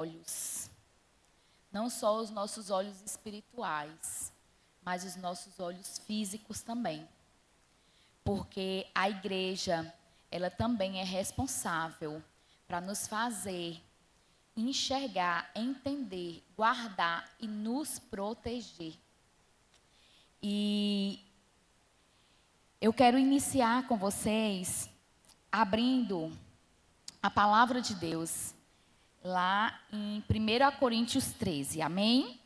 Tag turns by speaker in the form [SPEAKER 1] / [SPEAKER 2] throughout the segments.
[SPEAKER 1] olhos. Não só os nossos olhos espirituais, mas os nossos olhos físicos também. Porque a igreja, ela também é responsável para nos fazer enxergar, entender, guardar e nos proteger. E eu quero iniciar com vocês abrindo a palavra de Deus lá em 1 Coríntios 13, amém?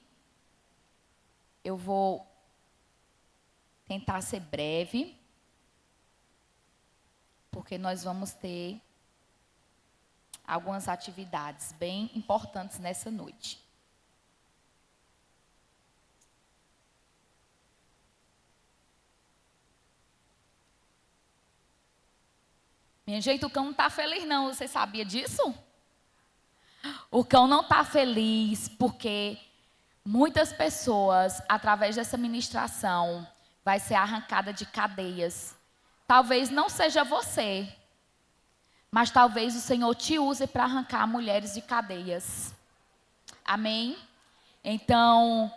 [SPEAKER 1] Eu vou tentar ser breve, porque nós vamos ter algumas atividades bem importantes nessa noite. Minha gente, o cão não está feliz não, você sabia disso? O cão não está feliz porque muitas pessoas, através dessa ministração, vai ser arrancada de cadeias. Talvez não seja você, mas talvez o Senhor te use para arrancar mulheres de cadeias. Amém? Então,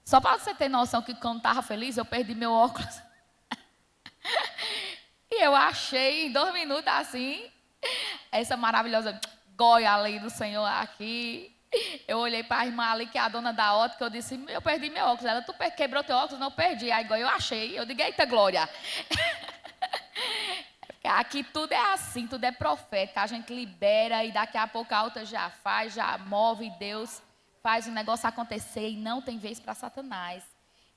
[SPEAKER 1] só para você ter noção que o cão não estava feliz, eu perdi meu óculos. E eu achei em 2 minutos assim, essa maravilhosa goia ali do Senhor aqui. Eu olhei para a irmã ali, que é a dona da ótica, eu disse, eu perdi meu óculos. Ela, tu quebrou teu óculos? Não, eu perdi. Aí eu achei, eu digo, eita glória. Aqui tudo é assim, tudo é profético. A gente libera e daqui a pouco a outra já faz, já move, e Deus faz o negócio acontecer e não tem vez para Satanás.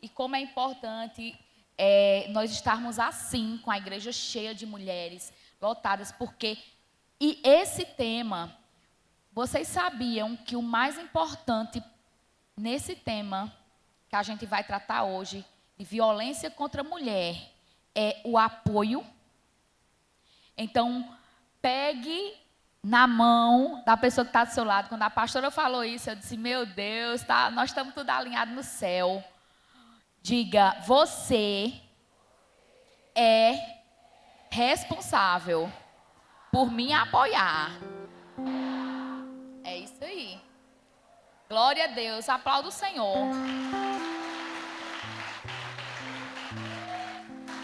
[SPEAKER 1] E como é importante nós estarmos assim, com a igreja cheia de mulheres, lotadas, porque... E esse tema, vocês sabiam que o mais importante nesse tema que a gente vai tratar hoje, de violência contra a mulher, é o apoio? Então, pegue na mão da pessoa que está do seu lado. Quando a pastora falou isso, eu disse, meu Deus, tá, nós estamos tudo alinhados no céu. Diga, você é responsável por me apoiar. É isso aí. Glória a Deus, aplauda o Senhor.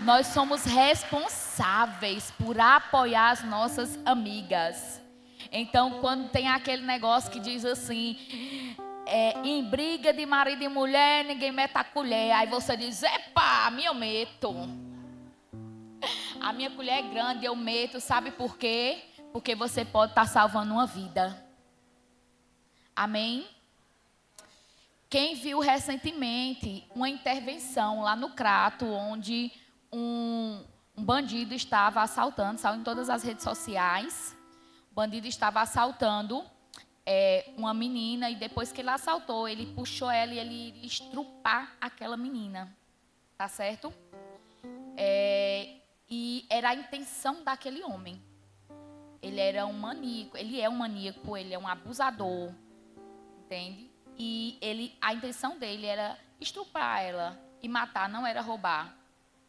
[SPEAKER 1] Nós somos responsáveis por apoiar as nossas amigas. Então, quando tem aquele negócio que diz assim, em briga de marido e mulher, ninguém mete a colher. Aí você diz, epa, a minha eu meto. A minha colher é grande, eu meto. Sabe por quê? Porque você pode estar salvando uma vida. Amém? Quem viu recentemente uma intervenção lá no Crato, onde um bandido estava assaltando, saiu em todas as redes sociais. O bandido estava assaltando uma menina, e depois que ele assaltou, ele puxou ela e ele iria estrupar aquela menina. Tá certo? E era a intenção daquele homem. Ele era um maníaco, ele é um maníaco, ele é um abusador, entende? E a intenção dele era estrupar ela e matar, não era roubar.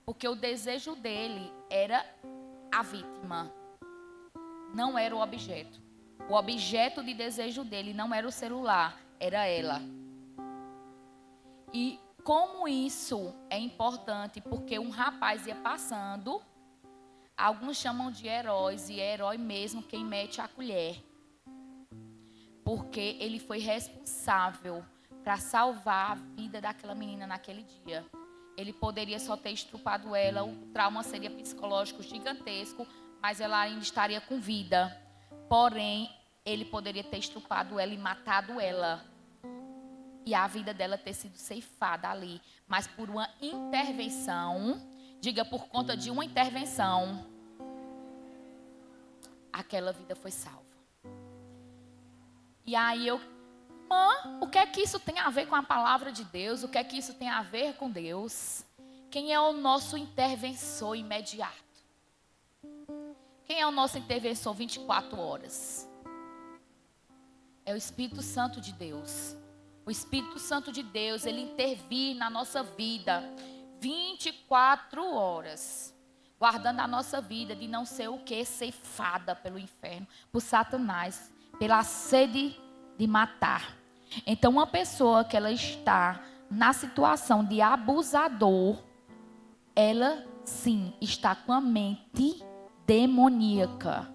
[SPEAKER 1] Porque o desejo dele era a vítima, não era o objeto. O objeto de desejo dele não era o celular, era ela. E como isso é importante, porque um rapaz ia passando, alguns chamam de heróis, e é herói mesmo quem mete a colher. Porque ele foi responsável para salvar a vida daquela menina naquele dia. Ele poderia só ter estrupado ela, o trauma seria psicológico gigantesco, mas ela ainda estaria com vida. Porém, ele poderia ter estrupado ela e matado ela. E a vida dela ter sido ceifada ali. Mas por uma intervenção, diga, por conta de uma intervenção, aquela vida foi salva. E aí o que é que isso tem a ver com a palavra de Deus? O que é que isso tem a ver com Deus? Quem é o nosso interventor imediato? Quem é o nosso interventor 24 horas? É o Espírito Santo de Deus. O Espírito Santo de Deus, ele intervir na nossa vida 24 horas. Guardando a nossa vida de não ser o que? Ceifada pelo inferno, por Satanás, pela sede de matar. Então, uma pessoa que ela está na situação de abusador, ela sim está com a mente demoníaca.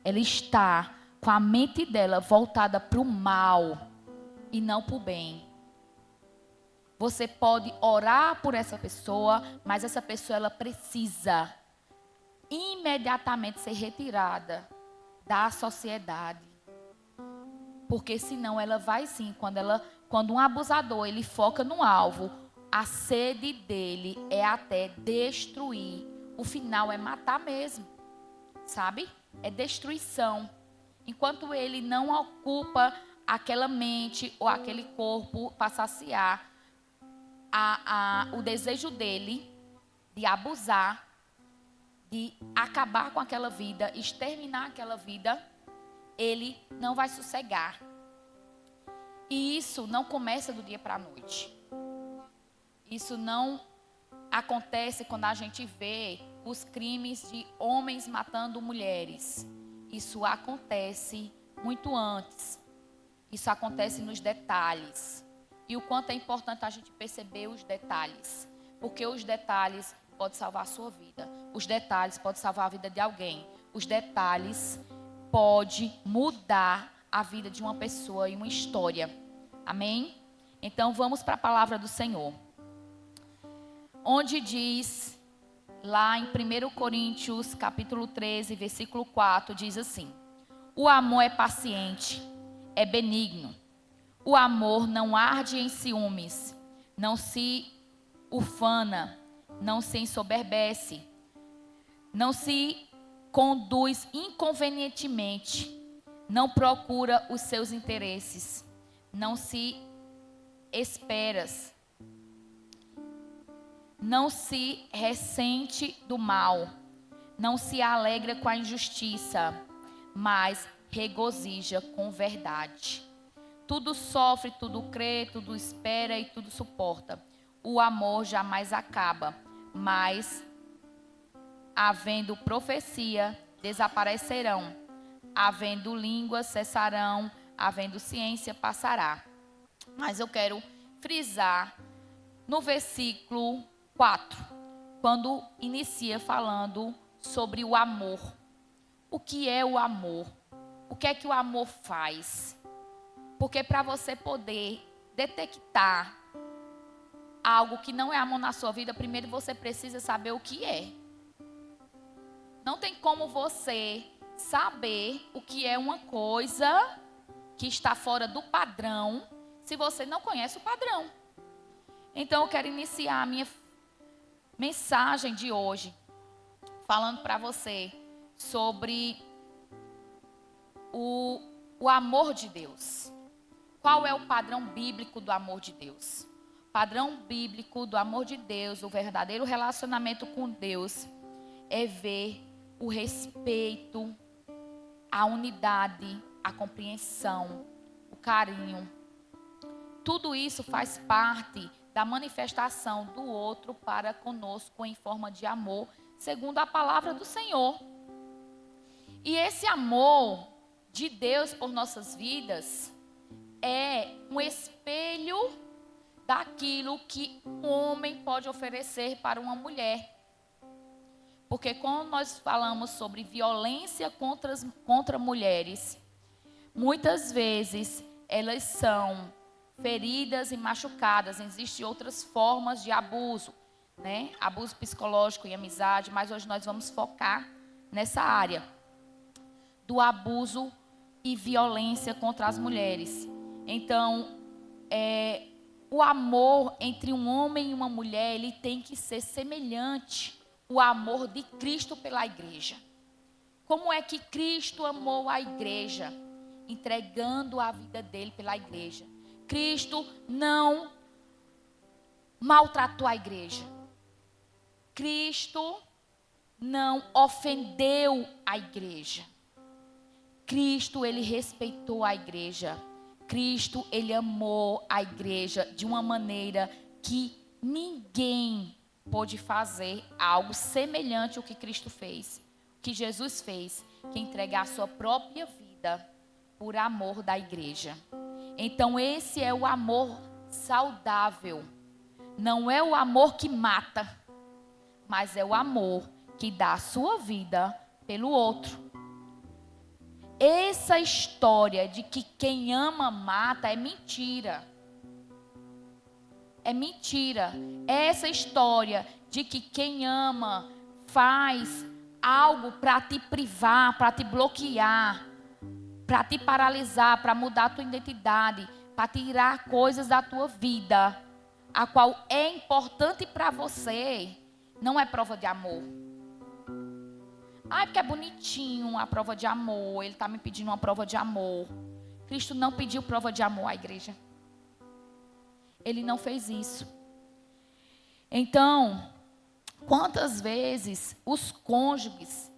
[SPEAKER 1] Ela está com a mente dela voltada para o mal e não para o bem. Você pode orar por essa pessoa, mas essa pessoa ela precisa imediatamente ser retirada da sociedade. Porque senão ela vai sim, quando um abusador ele foca no alvo, a sede dele é até destruir. O final é matar mesmo, sabe? É destruição. Enquanto ele não ocupa aquela mente ou aquele corpo para saciar o desejo dele de abusar, de acabar com aquela vida, exterminar aquela vida, ele não vai sossegar. E isso não começa do dia para a noite. Isso não acontece quando a gente vê os crimes de homens matando mulheres. Isso acontece muito antes. Isso acontece nos detalhes. E o quanto é importante a gente perceber os detalhes. Porque os detalhes podem salvar a sua vida. Os detalhes podem salvar a vida de alguém. Os detalhes podem mudar a vida de uma pessoa e uma história. Amém? Então vamos para a palavra do Senhor. Onde diz, lá em 1 Coríntios, capítulo 13, versículo 4, diz assim: o amor é paciente, é benigno. O amor não arde em ciúmes, não se ufana, não se ensoberbece, não se conduz inconvenientemente, não procura os seus interesses, não se esperas, não se ressente do mal, não se alegra com a injustiça, mas regozija com verdade. Tudo sofre, tudo crê, tudo espera e tudo suporta. O amor jamais acaba, mas havendo profecia, desaparecerão. Havendo línguas, cessarão. Havendo ciência, passará. Mas eu quero frisar no versículo 4, quando inicia falando sobre o amor. O que é o amor? O que é que o amor faz? Porque para você poder detectar algo que não é amor na sua vida, primeiro você precisa saber o que é. Não tem como você saber o que é uma coisa que está fora do padrão se você não conhece o padrão. Então eu quero iniciar a minha mensagem de hoje falando para você sobre o amor de Deus. Qual é o padrão bíblico do amor de Deus? O padrão bíblico do amor de Deus, o verdadeiro relacionamento com Deus, é ver o respeito, a unidade, a compreensão, o carinho. Tudo isso faz parte da manifestação do outro para conosco em forma de amor, segundo a palavra do Senhor. E esse amor de Deus por nossas vidas é um espelho daquilo que um homem pode oferecer para uma mulher. Porque quando nós falamos sobre violência contra mulheres, muitas vezes elas são feridas e machucadas. Existem outras formas de abuso, né? Abuso psicológico e amizade, mas hoje nós vamos focar nessa área do abuso e violência contra as mulheres. Então, o amor entre um homem e uma mulher, ele tem que ser semelhante ao amor de Cristo pela igreja. Como é que Cristo amou a igreja? Entregando a vida dele pela igreja. Cristo não maltratou a igreja. Cristo não ofendeu a igreja. Cristo, ele respeitou a igreja. Cristo, ele amou a igreja de uma maneira que ninguém pôde fazer algo semelhante ao que Cristo fez. O que Jesus fez, que entregar a sua própria vida por amor da igreja. Então esse é o amor saudável. Não é o amor que mata, mas é o amor que dá a sua vida pelo outro. Essa história de que quem ama mata é mentira. É mentira. Essa história de que quem ama faz algo para te privar, para te bloquear, para te paralisar, para mudar a tua identidade, para tirar coisas da tua vida, a qual é importante para você, não é prova de amor. Ah, porque é bonitinho a prova de amor. Ele está me pedindo uma prova de amor. Cristo não pediu prova de amor à igreja. Ele não fez isso. Então, quantas vezes os cônjuges,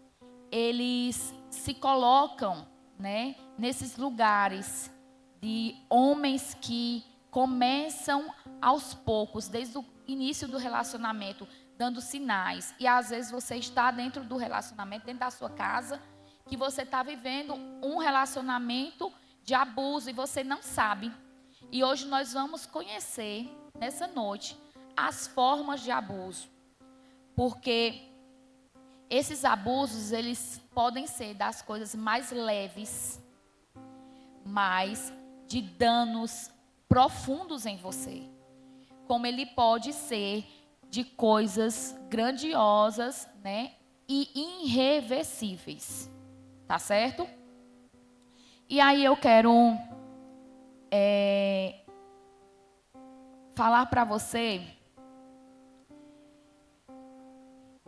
[SPEAKER 1] eles se colocam, né, nesses lugares de homens que começam aos poucos, desde o início do relacionamento, dando sinais. E às vezes você está dentro do relacionamento, dentro da sua casa, que você está vivendo um relacionamento de abuso e você não sabe. E hoje nós vamos conhecer, nessa noite, as formas de abuso. Porque esses abusos, eles podem ser das coisas mais leves, mas de danos profundos em você. Como ele pode ser de coisas grandiosas, né, e irreversíveis, tá certo? E aí eu quero falar para você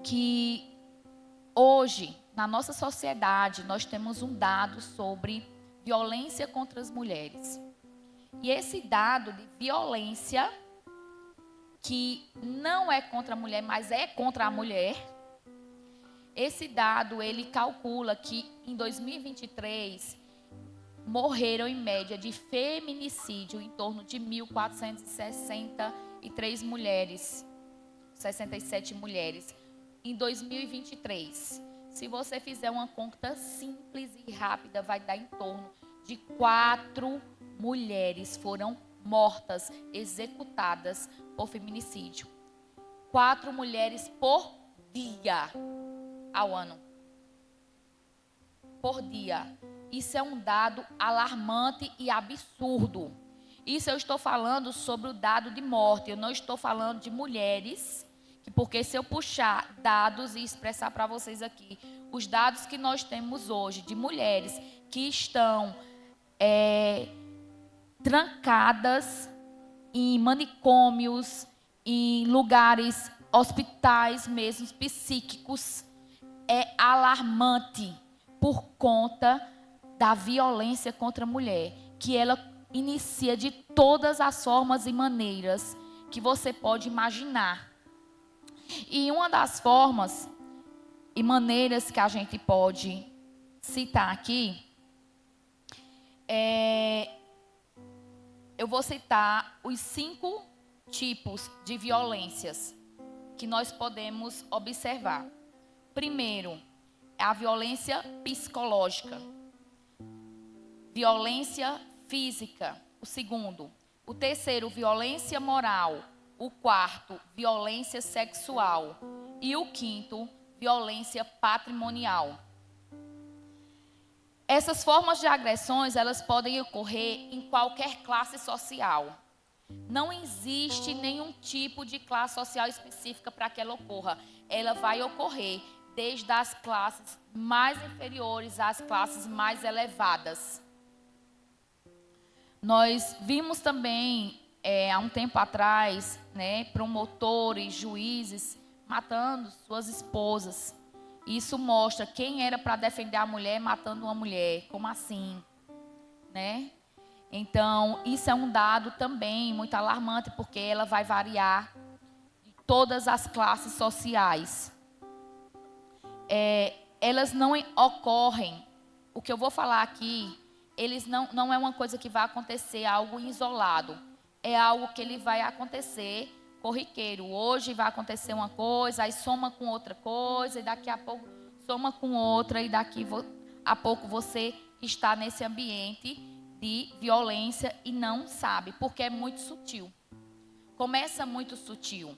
[SPEAKER 1] que hoje, na nossa sociedade, nós temos um dado sobre violência contra as mulheres. E esse dado de violência, que não é contra a mulher, mas é contra a mulher, esse dado, ele calcula que em 2023, morreram em média de feminicídio em torno de 1.463 mulheres, 67 mulheres, em 2023. Se você fizer uma conta simples e rápida, vai dar em torno de 4 mulheres foram mortas, executadas por feminicídio. 4 mulheres por dia ao ano. Por dia. Isso é um dado alarmante e absurdo. Isso eu estou falando sobre o dado de morte. Eu não estou falando de mulheres, porque se eu puxar dados e expressar para vocês aqui, os dados que nós temos hoje de mulheres que estão trancadas em manicômios, em lugares, hospitais mesmo, psíquicos, é alarmante por conta da violência contra a mulher, que ela inicia de todas as formas e maneiras que você pode imaginar. E uma das formas e maneiras que a gente pode citar aqui eu vou citar os 5 tipos de violências que nós podemos observar. Primeiro, é a violência psicológica. Violência física. O segundo. O terceiro, violência moral. O quarto, violência sexual. E o quinto, violência patrimonial. Essas formas de agressões, elas podem ocorrer em qualquer classe social. Não existe nenhum tipo de classe social específica para que ela ocorra. Ela vai ocorrer desde as classes mais inferiores às classes mais elevadas. Nós vimos também, há um tempo atrás, né, promotores, juízes, matando suas esposas. Isso mostra quem era para defender a mulher matando uma mulher. Como assim? Né? Então, isso é um dado também muito alarmante, porque ela vai variar de todas as classes sociais. Elas não ocorrem, o que eu vou falar aqui, eles não é uma coisa que vai acontecer, algo isolado. É algo que ele vai acontecer corriqueiro. Hoje vai acontecer uma coisa, aí soma com outra coisa, e daqui a pouco soma com outra, e daqui a pouco você está nesse ambiente de violência e não sabe, porque é muito sutil. Começa muito sutil.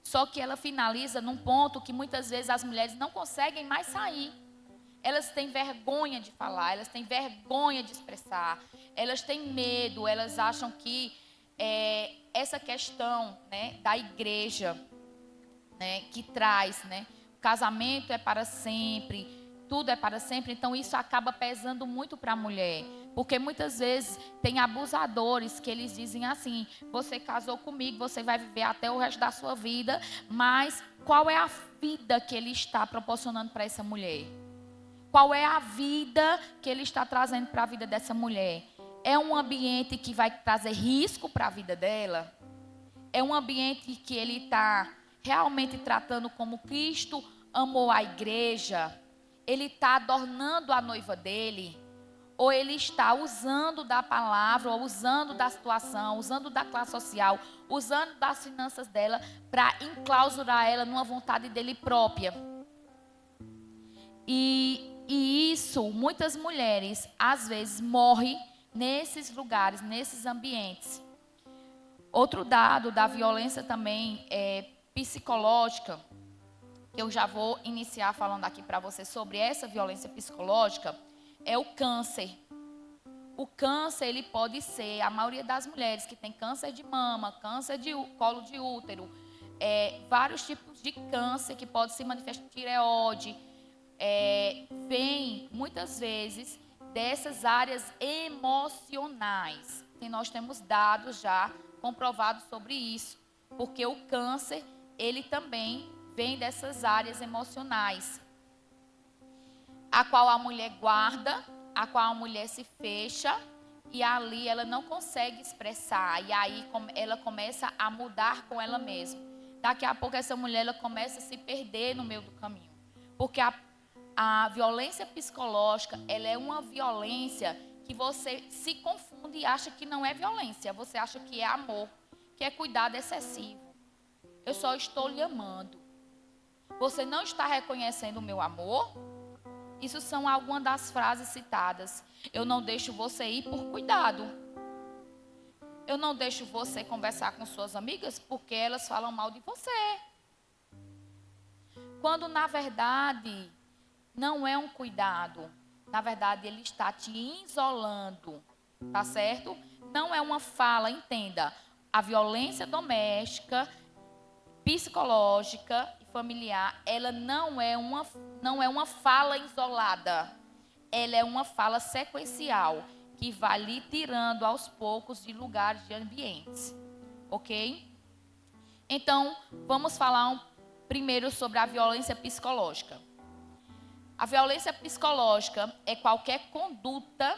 [SPEAKER 1] Só que ela finaliza num ponto que muitas vezes as mulheres não conseguem mais sair. Elas têm vergonha de falar, elas têm vergonha de expressar, elas têm medo, elas acham que essa questão, né, da igreja, né, que traz, né, o casamento é para sempre, tudo é para sempre, então isso acaba pesando muito para a mulher, porque muitas vezes tem abusadores que eles dizem assim: você casou comigo, você vai viver até o resto da sua vida, mas qual é a vida que ele está proporcionando para essa mulher? Qual é a vida que ele está trazendo para a vida dessa mulher? É um ambiente que vai trazer risco para a vida dela? É um ambiente que ele está realmente tratando como Cristo amou a igreja? Ele está adornando a noiva dele? Ou ele está usando da palavra, ou usando da situação, usando da classe social, usando das finanças dela para enclausurar ela numa vontade dele própria? E isso, muitas mulheres, às vezes, morrem nesses lugares, nesses ambientes. Outro dado da violência também psicológica, que eu já vou iniciar falando aqui para você sobre essa violência psicológica, é o câncer. O câncer, ele pode ser, a maioria das mulheres que tem câncer de mama, câncer de colo de útero, vários tipos de câncer que pode se manifestar, tireoide, vem muitas vezes dessas áreas emocionais. E nós temos dados já comprovados sobre isso, porque o câncer, ele também vem dessas áreas emocionais, a qual a mulher guarda, a qual a mulher se fecha, e ali ela não consegue expressar, e aí ela começa a mudar com ela mesma. Daqui a pouco essa mulher ela começa a se perder no meio do caminho, porque a violência psicológica, ela é uma violência que você se confunde e acha que não é violência. Você acha que é amor, que é cuidado excessivo. Eu só estou lhe amando. Você não está reconhecendo o meu amor? Isso são algumas das frases citadas. Eu não deixo você ir por cuidado. Eu não deixo você conversar com suas amigas porque elas falam mal de você. Quando na verdade não é um cuidado. Na verdade, ele está te isolando, tá certo? Não é uma fala, entenda. A violência doméstica, psicológica e familiar, ela não é uma fala isolada. Ela é uma fala sequencial, que vai lhe tirando aos poucos de lugares, de ambientes. Ok? Então, vamos falar primeiro sobre a violência psicológica. A violência psicológica é qualquer conduta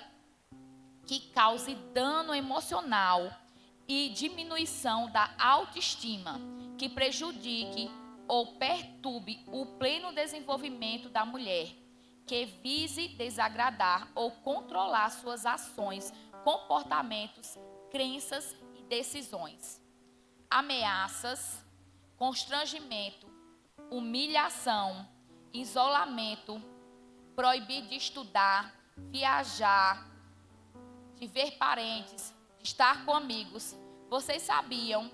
[SPEAKER 1] que cause dano emocional e diminuição da autoestima, que prejudique ou perturbe o pleno desenvolvimento da mulher, que vise desagradar ou controlar suas ações, comportamentos, crenças e decisões. Ameaças, constrangimento, humilhação, isolamento, proibir de estudar, viajar, de ver parentes, de estar com amigos. Vocês sabiam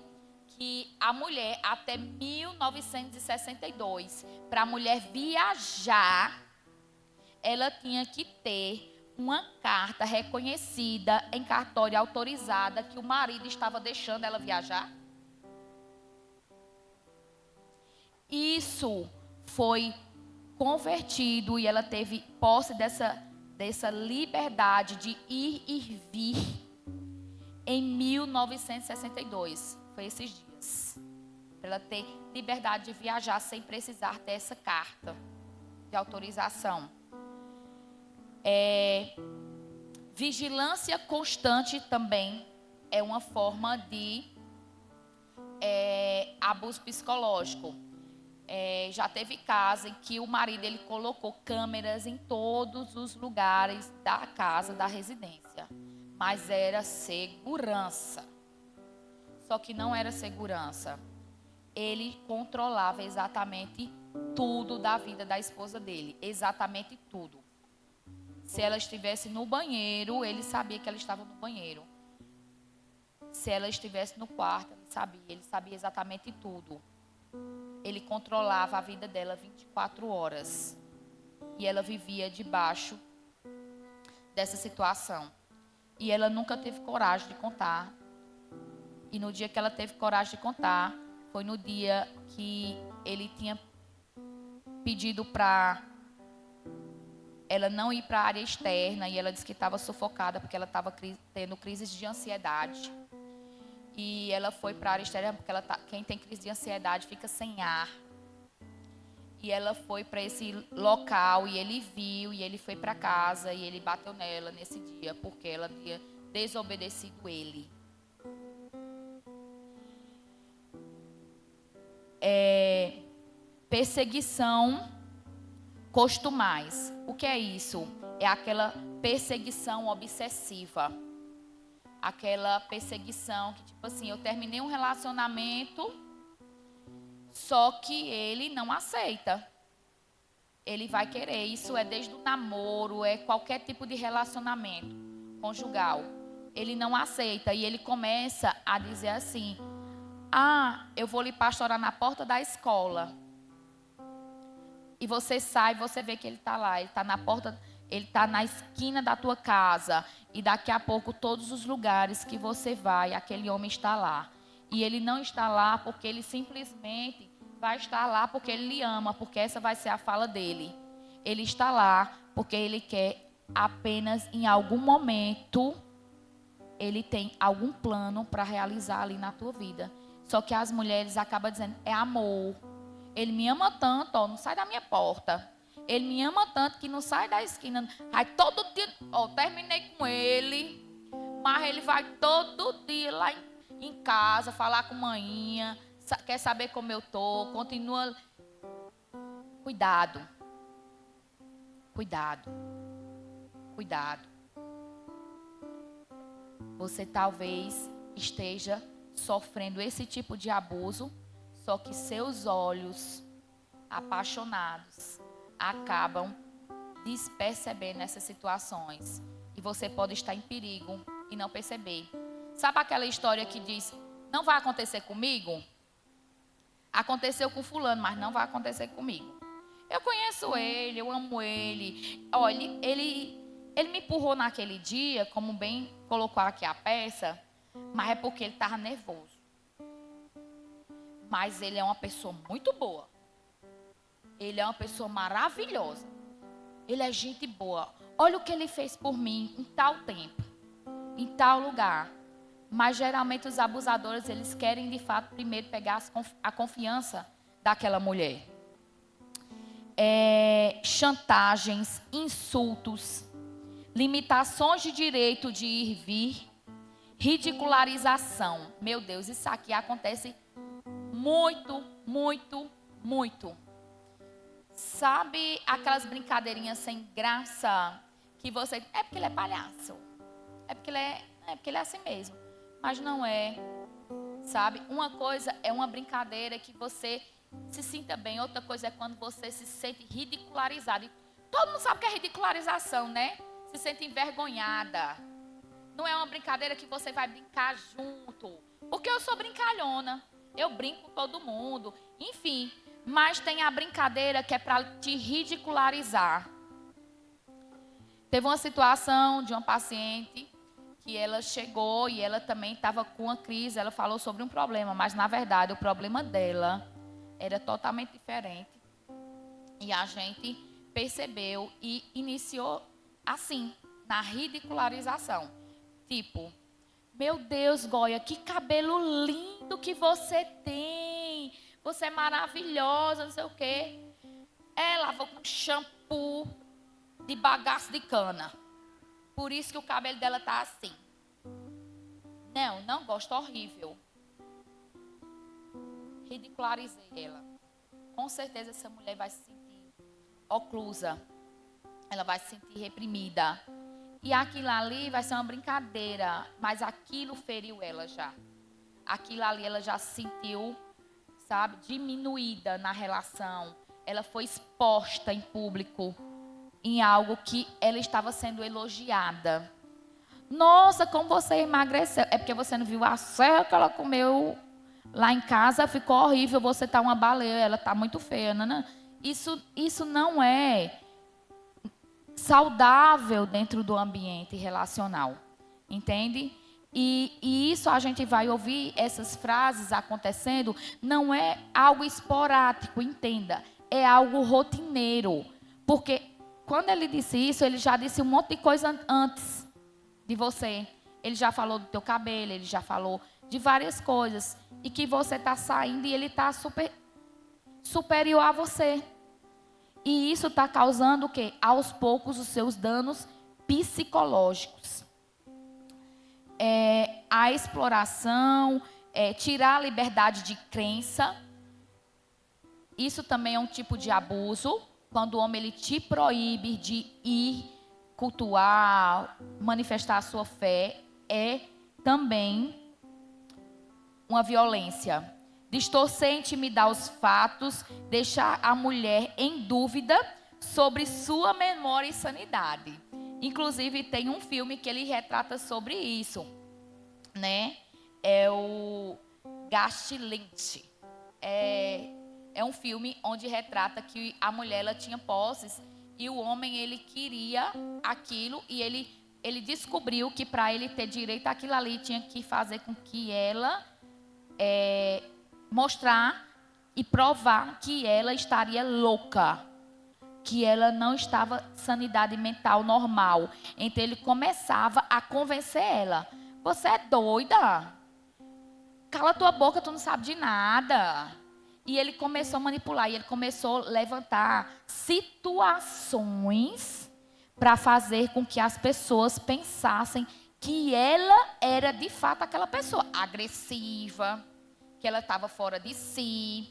[SPEAKER 1] que a mulher, até 1962, para a mulher viajar, ela tinha que ter uma carta reconhecida em cartório autorizada que o marido estava deixando ela viajar? Isso foi convertido e ela teve posse dessa liberdade de ir e vir em 1962. Foi esses dias. Para ela ter liberdade de viajar sem precisar ter essa carta de autorização. Vigilância constante também é uma forma de abuso psicológico. Já teve casa em que o marido ele colocou câmeras em todos os lugares da casa, da residência. Mas era segurança. Só que não era segurança. Ele controlava exatamente tudo da vida da esposa dele. Exatamente tudo. Se ela estivesse no banheiro, ele sabia que ela estava no banheiro. Se ela estivesse no quarto, ele sabia exatamente tudo. Ele controlava a vida dela 24 horas. E ela vivia debaixo dessa situação. E ela nunca teve coragem de contar. E no dia que ela teve coragem de contar, foi no dia que ele tinha pedido para ela não ir para a área externa. E ela disse que estava sufocada porque ela estava tendo crises de ansiedade. E ela foi para a área externa porque quem tem crise de ansiedade fica sem ar. E ela foi para esse local e ele viu, e ele foi para casa e ele bateu nela nesse dia porque ela tinha desobedecido ele. Perseguição costumais. O que é isso? É aquela perseguição obsessiva. Aquela perseguição que, tipo assim, eu terminei um relacionamento, só que ele não aceita. Ele vai querer. Isso é desde o namoro, é qualquer tipo de relacionamento conjugal. Ele não aceita e ele começa a dizer assim: eu vou lhe pastorar na porta da escola. E você sai, você vê que ele está lá, ele está na porta, ele está na esquina da tua casa. E daqui a pouco, todos os lugares que você vai, aquele homem está lá. E ele não está lá porque ele simplesmente vai estar lá porque ele lhe ama, porque essa vai ser a fala dele. Ele está lá porque ele quer apenas em algum momento, ele tem algum plano para realizar ali na tua vida. Só que as mulheres acabam dizendo, é amor. Ele me ama tanto, não sai da minha porta. Ele me ama tanto que não sai da esquina. Aí todo dia, terminei com ele, mas ele vai todo dia lá em casa falar com manhinha, quer saber como eu tô, continua. Cuidado. Cuidado. Cuidado. Você talvez esteja sofrendo esse tipo de abuso, só que seus olhos apaixonados acabam despercebendo essas situações. E você pode estar em perigo e não perceber. Sabe aquela história que diz, não vai acontecer comigo? Aconteceu com fulano, mas não vai acontecer comigo. Eu conheço ele, eu amo ele. Olha, ele me empurrou naquele dia, como bem colocou aqui a peça, mas é porque ele estava nervoso. Mas ele é uma pessoa muito boa. Ele é uma pessoa maravilhosa. Ele é gente boa. Olha o que ele fez por mim em tal tempo, em tal lugar. Mas geralmente os abusadores, eles querem de fato primeiro pegar a confiança daquela mulher. Chantagens, insultos, limitações de direito de ir e vir, ridicularização. Meu Deus, isso aqui acontece muito, muito, muito. Sabe aquelas brincadeirinhas sem graça que você... É porque ele é palhaço. É porque ele é assim mesmo. Mas não é. Sabe? Uma coisa é uma brincadeira que você se sinta bem. Outra coisa é quando você se sente ridicularizado. E todo mundo sabe o que é ridicularização, né? Se sente envergonhada. Não é uma brincadeira que você vai brincar junto. Porque eu sou brincalhona. Eu brinco com todo mundo. Enfim... Mas tem a brincadeira que é para te ridicularizar. Teve uma situação de uma paciente que ela chegou e ela também estava com uma crise. Ela falou sobre um problema, mas na verdade o problema dela era totalmente diferente. E a gente percebeu e iniciou assim, na ridicularização. Tipo, meu Deus, Goia, que cabelo lindo que você tem. Você é maravilhosa, não sei o quê. Ela lavou com shampoo de bagaço de cana. Por isso que o cabelo dela tá assim. Não gosto, horrível. Ridicularizei ela. Com certeza essa mulher vai se sentir oclusa. Ela vai se sentir reprimida. E aquilo ali vai ser uma brincadeira. Mas aquilo feriu ela já. Aquilo ali ela já se sentiu... sabe, diminuída na relação. Ela foi exposta em público. em algo que ela estava sendo elogiada. Nossa, como você emagreceu. É porque você não viu a serra que ela comeu lá em casa, ficou horrível, você tá uma baleia, ela tá muito feia. Não. Isso não é saudável dentro do ambiente relacional, entende? E isso a gente vai ouvir essas frases acontecendo, não é algo esporádico, entenda, é algo rotineiro. Porque quando ele disse isso, ele já disse um monte de coisa antes de você. Ele já falou do teu cabelo, ele já falou de várias coisas. E que você está saindo e ele está superior a você. E isso está causando o quê? Aos poucos os seus danos psicológicos. A exploração, tirar a liberdade de crença. Isso também é um tipo de abuso. Quando o homem ele te proíbe de ir cultuar, manifestar a sua fé, é também uma violência. Distorcer e intimidar os fatos, deixar a mulher em dúvida sobre sua memória e sanidade. Inclusive, tem um filme que ele retrata sobre isso, né? É o Gaslight. É um filme onde retrata que a mulher ela tinha posses e o homem ele queria aquilo e ele descobriu que para ele ter direito àquilo ali tinha que fazer com que ela mostrar e provar que ela estaria louca, que ela não estava sanidade mental normal. Então ele começava a convencer ela: você é doida? Cala tua boca, tu não sabe de nada. E ele começou a manipular, e ele começou a levantar situações para fazer com que as pessoas pensassem que ela era de fato aquela pessoa agressiva, que ela estava fora de si.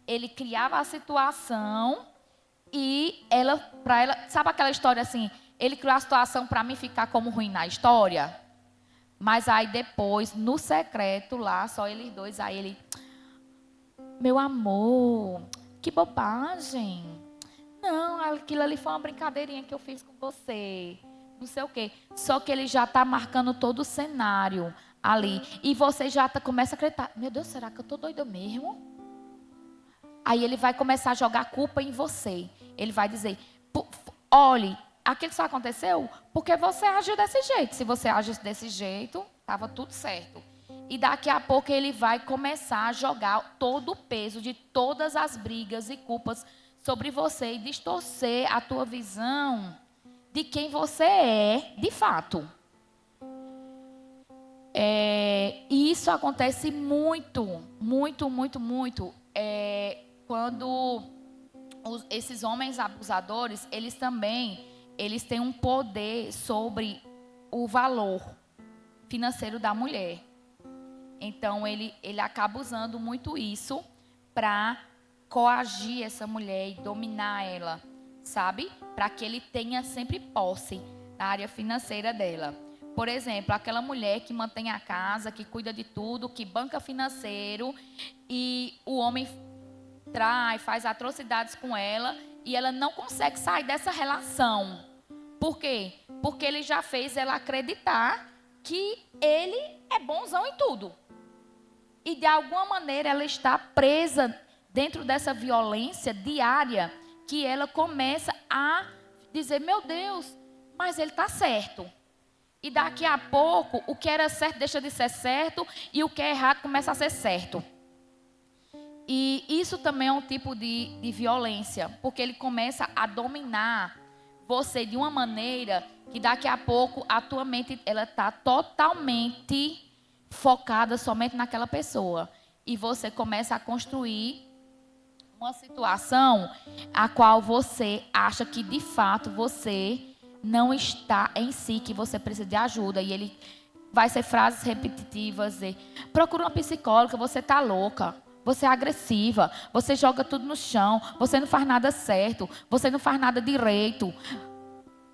[SPEAKER 1] Ele criava a situação e para ela, sabe aquela história assim, ele criou a situação para mim ficar como ruim na história, mas aí depois, no secreto lá, só eles dois, aí ele: meu amor, que bobagem. Não, aquilo ali foi uma brincadeirinha que eu fiz com você. Não sei o quê. Só que ele já está marcando todo o cenário ali. E você já começa a acreditar: meu Deus, será que eu estou doida mesmo? Aí ele vai começar a jogar culpa em você. Ele vai dizer: olhe, aquilo só aconteceu porque você agiu desse jeito. Se você agisse desse jeito, estava tudo certo. E daqui a pouco ele vai começar a jogar todo o peso de todas as brigas e culpas sobre você e distorcer a tua visão de quem você é de fato. E isso acontece muito, muito, muito, muito. Quando esses homens abusadores, eles têm um poder sobre o valor financeiro da mulher. Então, ele acaba usando muito isso para coagir essa mulher e dominar ela, sabe? Para que ele tenha sempre posse na área financeira dela. Por exemplo, aquela mulher que mantém a casa, que cuida de tudo, que banca financeiro, e o homem trai, faz atrocidades com ela, e ela não consegue sair dessa relação. Por quê? Porque ele já fez ela acreditar que ele é bonzão em tudo. E de alguma maneira ela está presa dentro dessa violência diária, que ela começa a dizer: meu Deus, mas ele está certo. E daqui a pouco o que era certo deixa de ser certo e o que é errado começa a ser certo. E isso também é um tipo de violência, porque ele começa a dominar você de uma maneira que daqui a pouco a tua mente ela está totalmente focada somente naquela pessoa. E você começa a construir uma situação a qual você acha que de fato você não está em si, que você precisa de ajuda. E ele vai ser frases repetitivas e: procura uma psicóloga, você está louca, você é agressiva, você joga tudo no chão, você não faz nada certo, você não faz nada direito.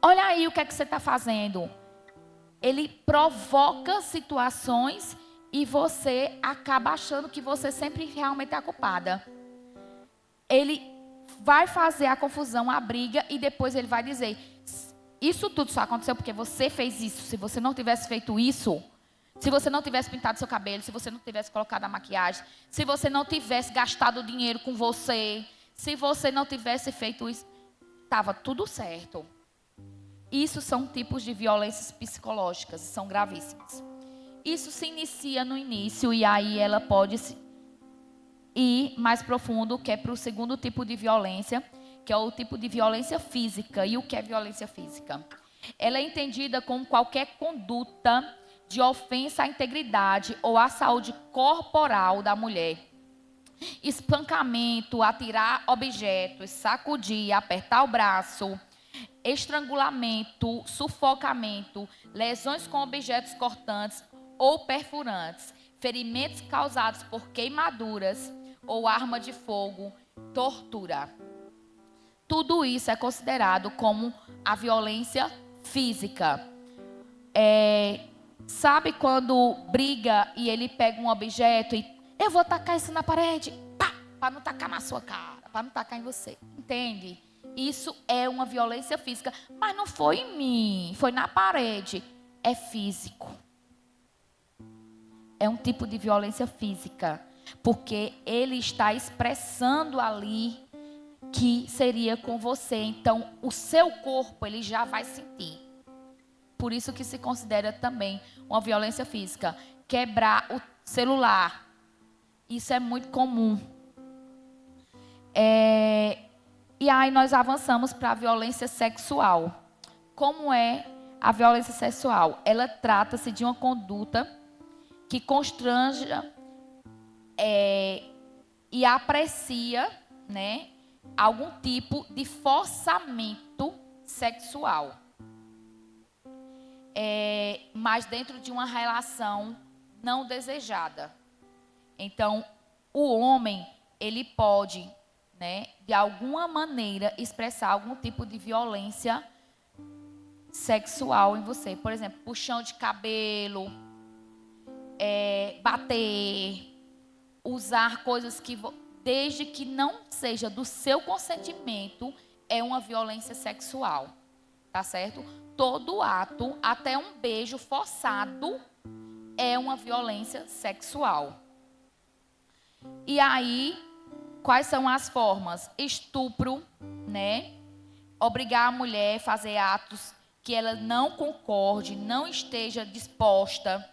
[SPEAKER 1] Olha aí o que é que você está fazendo. Ele provoca situações e você acaba achando que você sempre realmente é a culpada. Ele vai fazer a confusão, a briga, e depois ele vai dizer: isso tudo só aconteceu porque você fez isso. Se você não tivesse feito isso, se você não tivesse pintado seu cabelo, se você não tivesse colocado a maquiagem, se você não tivesse gastado dinheiro com você, se você não tivesse feito isso, estava tudo certo. Isso são tipos de violências psicológicas, são gravíssimas. Isso se inicia no início e aí ela pode ir mais profundo, que é para o segundo tipo de violência, que é o tipo de violência física. E o que é violência física? Ela é entendida como qualquer conduta de ofensa à integridade ou à saúde corporal da mulher. Espancamento, atirar objetos, sacudir, apertar o braço, estrangulamento, sufocamento, lesões com objetos cortantes ou perfurantes, ferimentos causados por queimaduras ou arma de fogo, tortura. Tudo isso é considerado como a violência física. Sabe quando briga e ele pega um objeto e eu vou tacar isso na parede, para não tacar na sua cara, para não tacar em você, entende? Isso é uma violência física, mas não foi em mim, foi na parede. É físico. É um tipo de violência física, porque ele está expressando ali que seria com você. Então, o seu corpo, ele já vai sentir. Por isso que se considera também uma violência física. Quebrar o celular. Isso é muito comum. E aí nós avançamos para a violência sexual. Como é a violência sexual? Ela trata-se de uma conduta que constranja e aprecia, né, algum tipo de forçamento sexual. Mas dentro de uma relação não desejada. Então, o homem, ele pode, né, de alguma maneira, expressar algum tipo de violência sexual em você. Por exemplo, puxão de cabelo, bater, usar coisas que, desde que não seja do seu consentimento, é uma violência sexual. Tá certo? Todo ato, até um beijo forçado, é uma violência sexual. E aí, quais são as formas? Estupro, né? Obrigar a mulher a fazer atos que ela não concorde, não esteja disposta.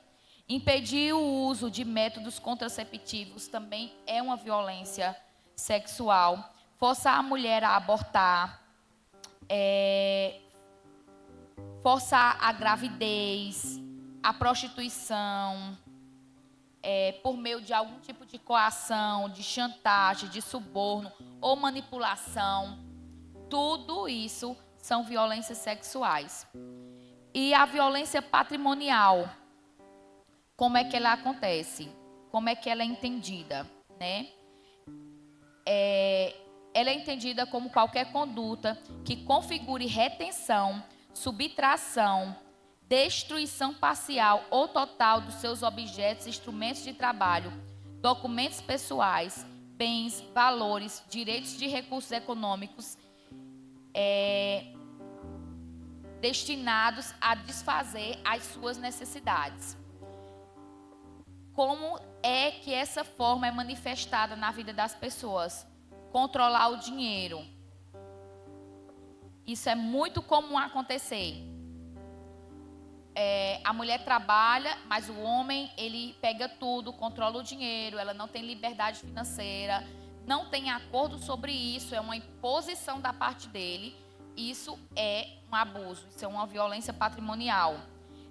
[SPEAKER 1] Impedir o uso de métodos contraceptivos também é uma violência sexual. Forçar a mulher a abortar. Forçar a gravidez, a prostituição, por meio de algum tipo de coação, de chantagem, de suborno ou manipulação. Tudo isso são violências sexuais. E a violência patrimonial, como é que ela acontece? Como é que ela é entendida, né? Ela é entendida como qualquer conduta que configure retenção, subtração, destruição parcial ou total dos seus objetos, instrumentos de trabalho, documentos pessoais, bens, valores, direitos de recursos econômicos, destinados a desfazer as suas necessidades. Como é que essa forma é manifestada na vida das pessoas? Controlar o dinheiro. Isso é muito comum acontecer. A mulher trabalha, mas o homem, ele pega tudo, controla o dinheiro, ela não tem liberdade financeira, não tem acordo sobre isso, é uma imposição da parte dele. Isso é um abuso, isso é uma violência patrimonial.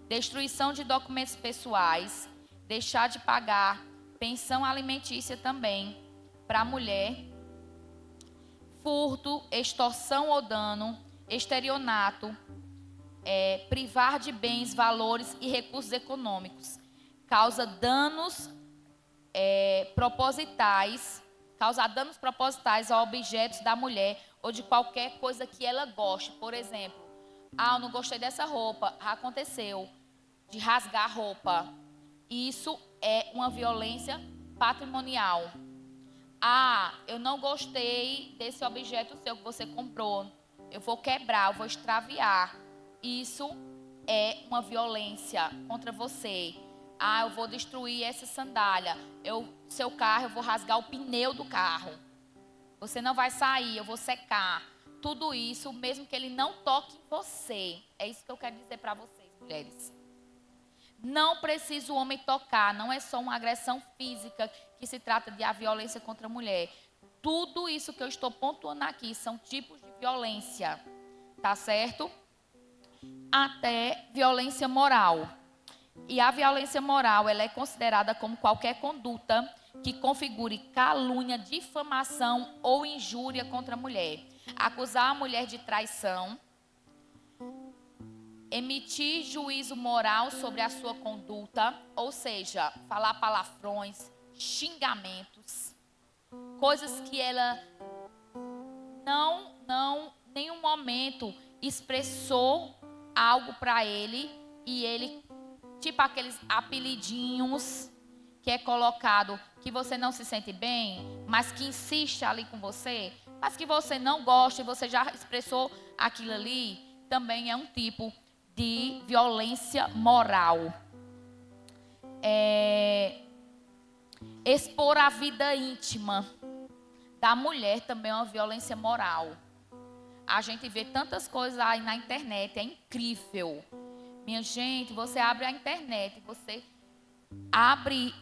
[SPEAKER 1] Destruição de documentos pessoais, deixar de pagar pensão alimentícia também para a mulher. Furto, extorsão ou dano, estelionato, privar de bens, valores e recursos econômicos. Causa danos propositais a objetos da mulher ou de qualquer coisa que ela goste. Por exemplo, eu não gostei dessa roupa, aconteceu de rasgar a roupa. Isso é uma violência patrimonial. Ah, eu não gostei desse objeto seu que você comprou. Eu vou quebrar, eu vou extraviar. Isso é uma violência contra você. Ah, eu vou destruir essa sandália. Seu carro, eu vou rasgar o pneu do carro. Você não vai sair, eu vou secar. Tudo isso, mesmo que ele não toque em você. É isso que eu quero dizer para vocês, mulheres. Não precisa o homem tocar, não é só uma agressão física que se trata de a violência contra a mulher. Tudo isso que eu estou pontuando aqui são tipos de violência, tá certo? Até violência moral. E a violência moral, ela é considerada como qualquer conduta que configure calúnia, difamação ou injúria contra a mulher. Acusar a mulher de traição, emitir juízo moral sobre a sua conduta, ou seja, falar palavrões, xingamentos, coisas que ela não, nenhum momento expressou algo para ele e ele, tipo aqueles apelidinhos que é colocado que você não se sente bem, mas que insiste ali com você, mas que você não gosta e você já expressou aquilo ali, também é um tipo de violência moral. Expor a vida íntima da mulher também é uma violência moral. A gente vê tantas coisas aí na internet, é incrível. Minha gente, você abre a internet, você abre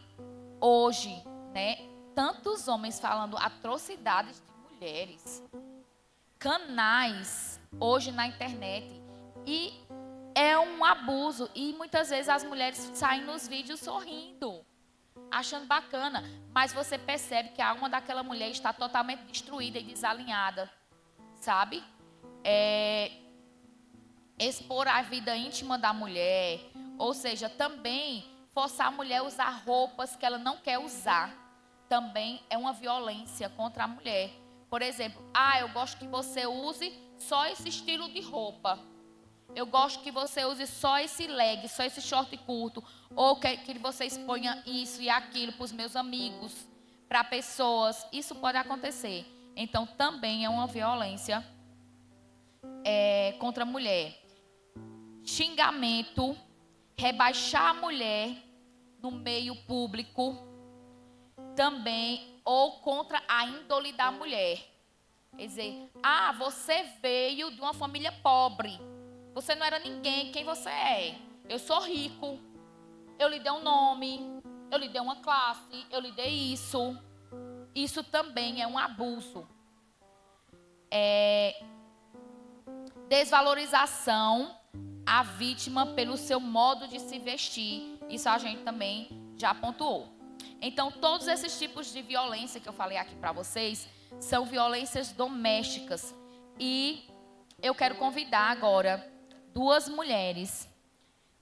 [SPEAKER 1] hoje, né, tantos homens falando atrocidades de mulheres. Canais hoje na internet. E é um abuso. E muitas vezes as mulheres saem nos vídeos sorrindo, achando bacana. Mas você percebe que a alma daquela mulher está totalmente destruída e desalinhada. Sabe? Expor a vida íntima da mulher. Ou seja, também forçar a mulher a usar roupas que ela não quer usar. Também é uma violência contra a mulher. Por exemplo, eu gosto que você use só esse estilo de roupa. Eu gosto que você use só esse leg, só esse short curto. Ou que você exponha isso e aquilo para os meus amigos, para pessoas. Isso pode acontecer. Então, também é uma violência contra a mulher. Xingamento, rebaixar a mulher no meio público. Também, ou contra a índole da mulher. Quer dizer, você veio de uma família pobre. Você não era ninguém, quem você é? Eu sou rico, eu lhe dei um nome, eu lhe dei uma classe, eu lhe dei isso. Isso também é um abuso. Desvalorização à vítima pelo seu modo de se vestir. Isso a gente também já pontuou. Então, todos esses tipos de violência que eu falei aqui para vocês são violências domésticas. E eu quero convidar agora duas mulheres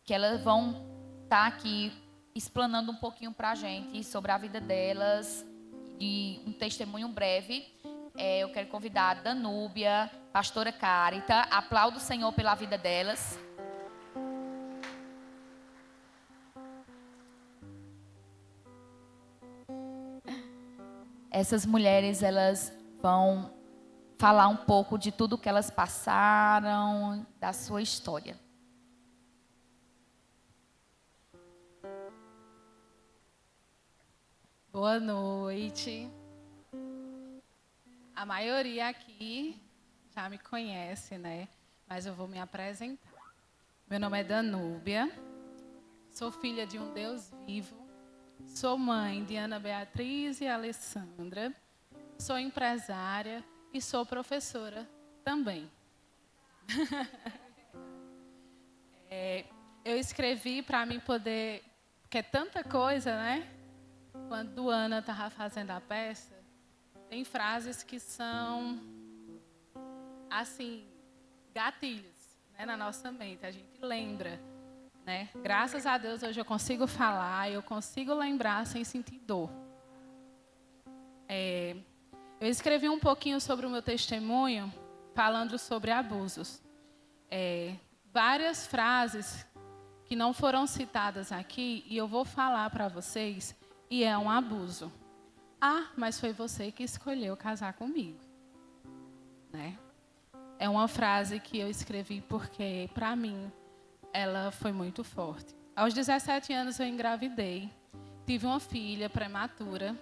[SPEAKER 1] que elas vão estar aqui explanando um pouquinho para a gente sobre a vida delas e um testemunho breve. Eu quero convidar a Danúbia, pastora Cárita. Aplaudo o Senhor pela vida delas. Essas mulheres, elas vão falar um pouco de tudo que elas passaram, da sua história.
[SPEAKER 2] Boa noite. A maioria aqui já me conhece, né? Mas eu vou me apresentar. Meu nome é Danúbia, sou filha de um Deus vivo, sou mãe de Ana Beatriz e Alessandra, sou empresária e sou professora também. Eu escrevi para mim poder, porque é tanta coisa, né? Quando Ana estava fazendo a peça, tem frases que são, assim, gatilhos, né, na nossa mente. A gente lembra, né? Graças a Deus, hoje eu consigo falar, eu consigo lembrar sem sentir dor. Eu escrevi um pouquinho sobre o meu testemunho, falando sobre abusos. Várias frases que não foram citadas aqui, e eu vou falar para vocês, e é um abuso. Ah, mas foi você que escolheu casar comigo, né? É uma frase que eu escrevi porque, para mim, ela foi muito forte. Aos 17 anos eu engravidei, tive uma filha prematura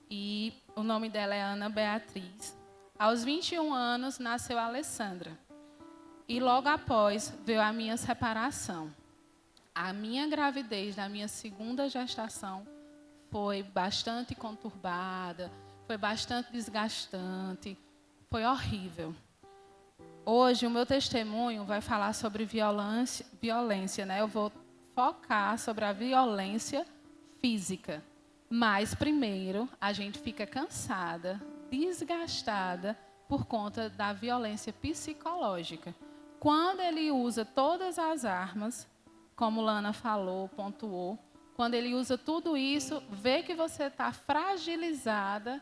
[SPEAKER 2] e o nome dela é Ana Beatriz. Aos 21 anos nasceu a Alessandra e logo após veio a minha separação. A minha gravidez da minha segunda gestação foi bastante conturbada, foi bastante desgastante, foi horrível. Hoje, o meu testemunho vai falar sobre violência, né? Eu vou focar sobre a violência física. Mas, primeiro, a gente fica cansada, desgastada, por conta da violência psicológica. Quando ele usa todas as armas, como Lana falou, pontuou, quando ele usa tudo isso, vê que você está fragilizada,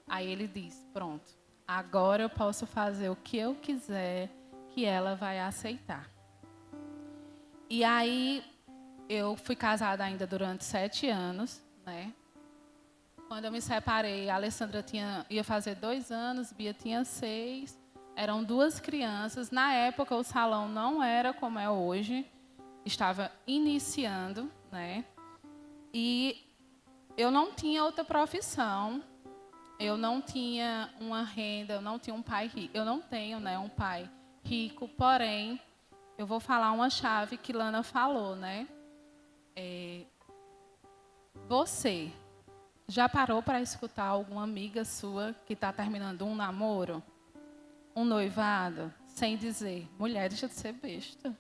[SPEAKER 2] aí ele diz, pronto. Agora eu posso fazer o que eu quiser, que ela vai aceitar. E aí, eu fui casada ainda durante 7 anos, né? Quando eu me separei, a Alessandra ia fazer 2 anos, Bia tinha 6. Eram 2 crianças. Na época, o salão não era como é hoje. Estava iniciando, né? E eu não tinha outra profissão. Eu não tinha uma renda, eu não tinha um pai rico. Eu não tenho, né, um pai rico, porém, eu vou falar uma chave que Lana falou, né? Você já parou para escutar alguma amiga sua que está terminando um namoro, um noivado, sem dizer, mulher, deixa de ser besta.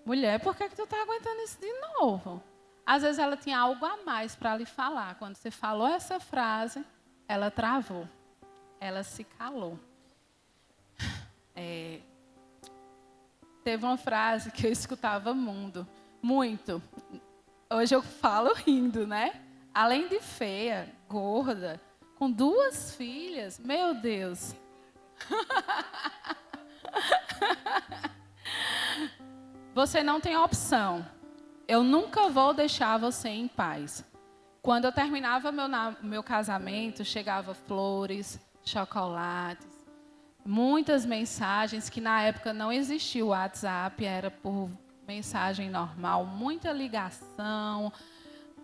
[SPEAKER 2] Mulher, por que tu está aguentando isso de novo? Às vezes ela tinha algo a mais para lhe falar. Quando você falou essa frase, ela travou, ela se calou. Teve uma frase que eu escutava muito. Hoje eu falo rindo, né? Além de feia, gorda, com 2 filhas, meu Deus. Você não tem opção. Eu nunca vou deixar você em paz. Quando eu terminava meu casamento, chegava flores, chocolates, muitas mensagens, que na época não existia o WhatsApp, era por mensagem normal, muita ligação.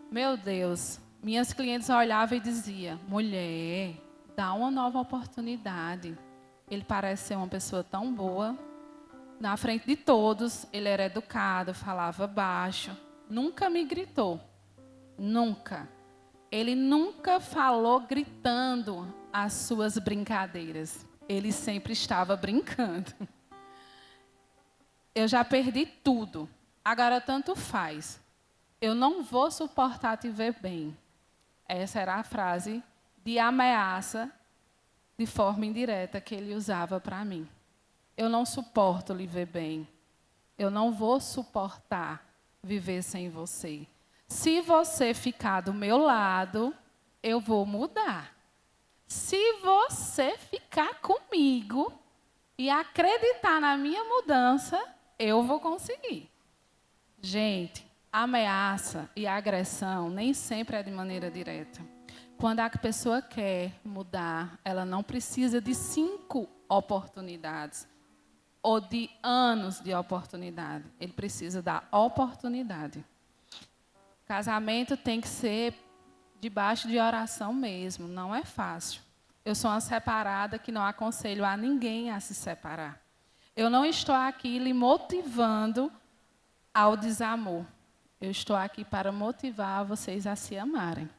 [SPEAKER 2] Meu Deus, minhas clientes olhavam e diziam, mulher, dá uma nova oportunidade. Ele parece ser uma pessoa tão boa. Na frente de todos, ele era educado, falava baixo, nunca me gritou. Nunca. Ele nunca falou gritando as suas brincadeiras. Ele sempre estava brincando. Eu já perdi tudo. Agora tanto faz. Eu não vou suportar te ver bem. Essa era a frase de ameaça de forma indireta que ele usava para mim. Eu não suporto lhe ver bem. Eu não vou suportar viver sem você. Se você ficar do meu lado, eu vou mudar. Se você ficar comigo e acreditar na minha mudança, eu vou conseguir. Gente, ameaça e agressão nem sempre é de maneira direta. Quando a pessoa quer mudar, ela não precisa de 5 oportunidades ou de anos de oportunidade. Ele precisa da oportunidade. Casamento tem que ser debaixo de oração mesmo, não é fácil. Eu sou uma separada que não aconselho a ninguém a se separar. Eu não estou aqui lhe motivando ao desamor. Eu estou aqui para motivar vocês a se amarem.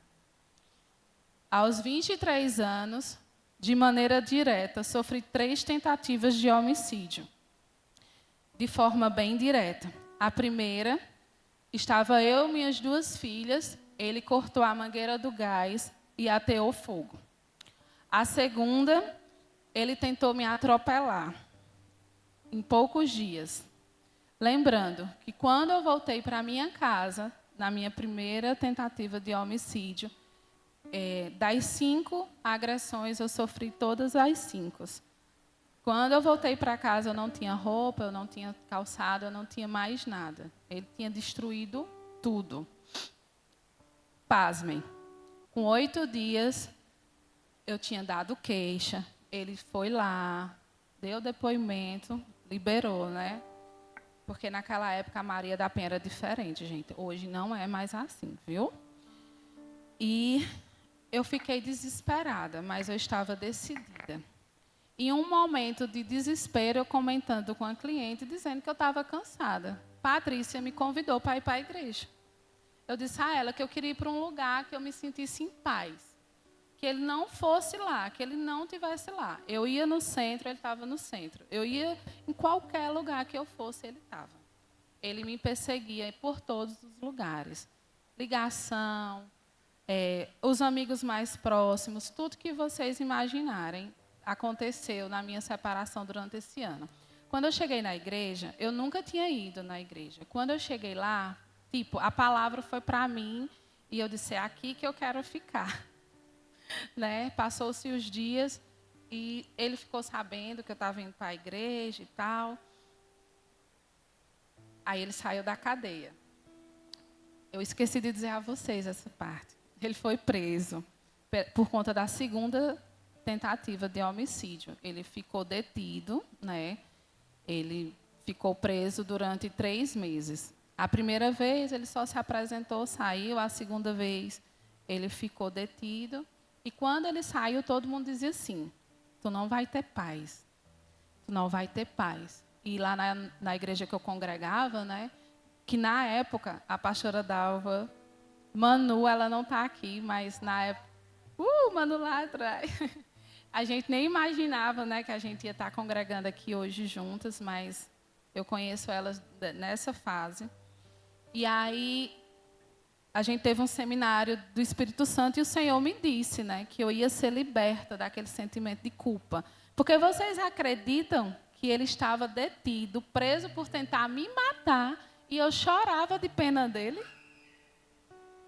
[SPEAKER 2] Aos 23 anos, de maneira direta, sofri 3 tentativas de homicídio. De forma bem direta. A primeira, estava eu e minhas 2 filhas, ele cortou a mangueira do gás e ateou fogo. A segunda, ele tentou me atropelar em poucos dias. Lembrando que quando eu voltei para a minha casa, na minha primeira tentativa de homicídio, das 5 agressões, eu sofri todas as 5. Quando eu voltei para casa, eu não tinha roupa, eu não tinha calçado, eu não tinha mais nada. Ele tinha destruído tudo. Pasmem. Com 8 dias, eu tinha dado queixa, ele foi lá, deu depoimento, liberou, né? Porque naquela época a Maria da Penha era diferente, gente. Hoje não é mais assim, viu? E eu fiquei desesperada, mas eu estava decidida. Em um momento de desespero, eu comentando com a cliente, dizendo que eu estava cansada. Patrícia me convidou para ir para a igreja. Eu disse a ela que eu queria ir para um lugar que eu me sentisse em paz. Que ele não fosse lá, que ele não estivesse lá. Eu ia no centro, ele estava no centro. Eu ia em qualquer lugar que eu fosse, ele estava. Ele me perseguia por todos os lugares. Ligação, os amigos mais próximos, tudo que vocês imaginarem aconteceu na minha separação durante esse ano. Quando eu cheguei na igreja, eu nunca tinha ido na igreja. Quando eu cheguei lá, a palavra foi para mim e eu disse, é aqui que eu quero ficar. Né? Passou-se os dias e ele ficou sabendo que eu estava indo para a igreja e tal. Aí ele saiu da cadeia. Eu esqueci de dizer a vocês essa parte. Ele foi preso por conta da segunda tentativa de homicídio. Ele ficou detido, né? Ele ficou preso durante 3 meses. A primeira vez ele só se apresentou, saiu. A segunda vez ele ficou detido. E quando ele saiu, todo mundo dizia assim, tu não vai ter paz. Tu não vai ter paz. E lá na igreja que eu congregava, né? Que na época, a pastora Dalva, Manu, ela não está aqui, mas na época, Manu lá atrás. A gente nem imaginava, né, que a gente ia estar congregando aqui hoje juntas, mas eu conheço elas nessa fase. E aí, a gente teve um seminário do Espírito Santo e o Senhor me disse, né, que eu ia ser liberta daquele sentimento de culpa. Porque vocês acreditam que ele estava detido, preso por tentar me matar, e eu chorava de pena dele?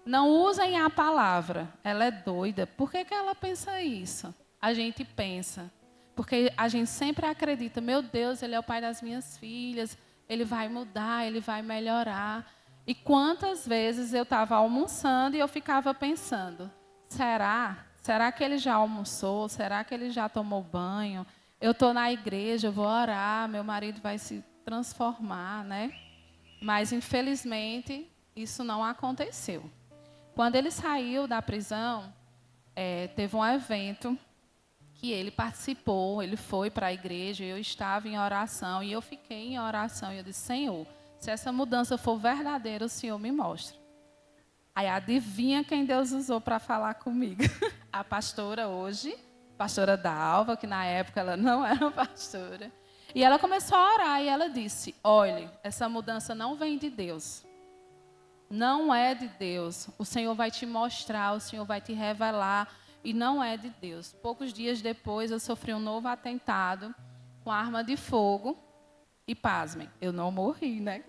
[SPEAKER 2] Não usem a palavra, ela é doida. Por que ela pensa isso? A gente pensa, porque a gente sempre acredita, meu Deus, ele é o pai das minhas filhas, ele vai mudar, ele vai melhorar. E quantas vezes eu estava almoçando e eu ficava pensando, será que ele já almoçou? Será que ele já tomou banho? Eu estou na igreja, eu vou orar, meu marido vai se transformar, né? Mas, infelizmente, isso não aconteceu. Quando ele saiu da prisão, teve um evento que ele participou, ele foi para a igreja, eu estava em oração, e eu fiquei em oração, e eu disse, Senhor, se essa mudança for verdadeira, o Senhor me mostra. Aí adivinha quem Deus usou para falar comigo? A pastora hoje, pastora Dalva, que na época ela não era pastora. E ela começou a orar e ela disse, olhe, essa mudança não vem de Deus. Não é de Deus. O Senhor vai te mostrar, o Senhor vai te revelar. E não é de Deus. Poucos dias depois, eu sofri um novo atentado com arma de fogo. E pasmem, eu não morri, né?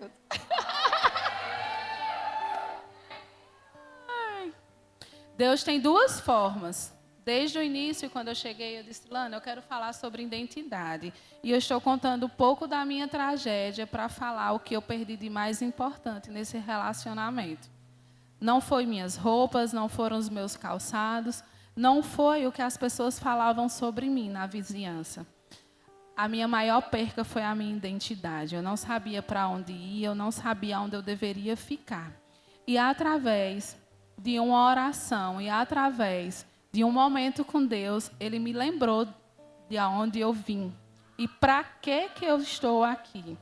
[SPEAKER 2] Deus tem 2 formas. Desde o início, quando eu cheguei, eu disse, Lana, eu quero falar sobre identidade. E eu estou contando um pouco da minha tragédia para falar o que eu perdi de mais importante nesse relacionamento. Não foi minhas roupas, não foram os meus calçados, não foi o que as pessoas falavam sobre mim na vizinhança. A minha maior perca foi a minha identidade. Eu não sabia para onde ir, eu não sabia onde eu deveria ficar. E através de uma oração e através de um momento com Deus, Ele me lembrou de onde eu vim. E para que eu estou aqui?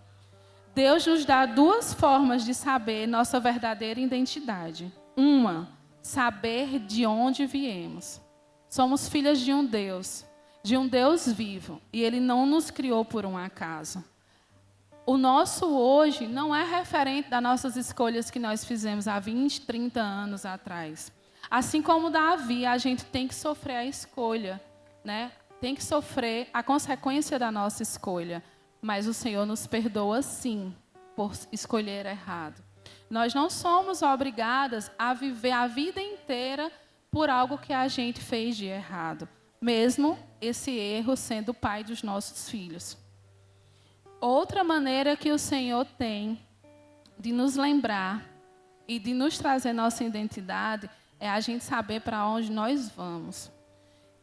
[SPEAKER 2] Deus nos dá 2 formas de saber nossa verdadeira identidade. Uma, saber de onde viemos. Somos filhas de um Deus vivo, e Ele não nos criou por um acaso. O nosso hoje não é referente das nossas escolhas que nós fizemos há 20, 30 anos atrás. Assim como Davi, a gente tem que sofrer a escolha, né? Tem que sofrer a consequência da nossa escolha. Mas o Senhor nos perdoa, sim, por escolher errado. Nós não somos obrigadas a viver a vida inteira por algo que a gente fez de errado, mesmo esse erro sendo o pai dos nossos filhos. Outra maneira que o Senhor tem de nos lembrar e de nos trazer nossa identidade é a gente saber para onde nós vamos.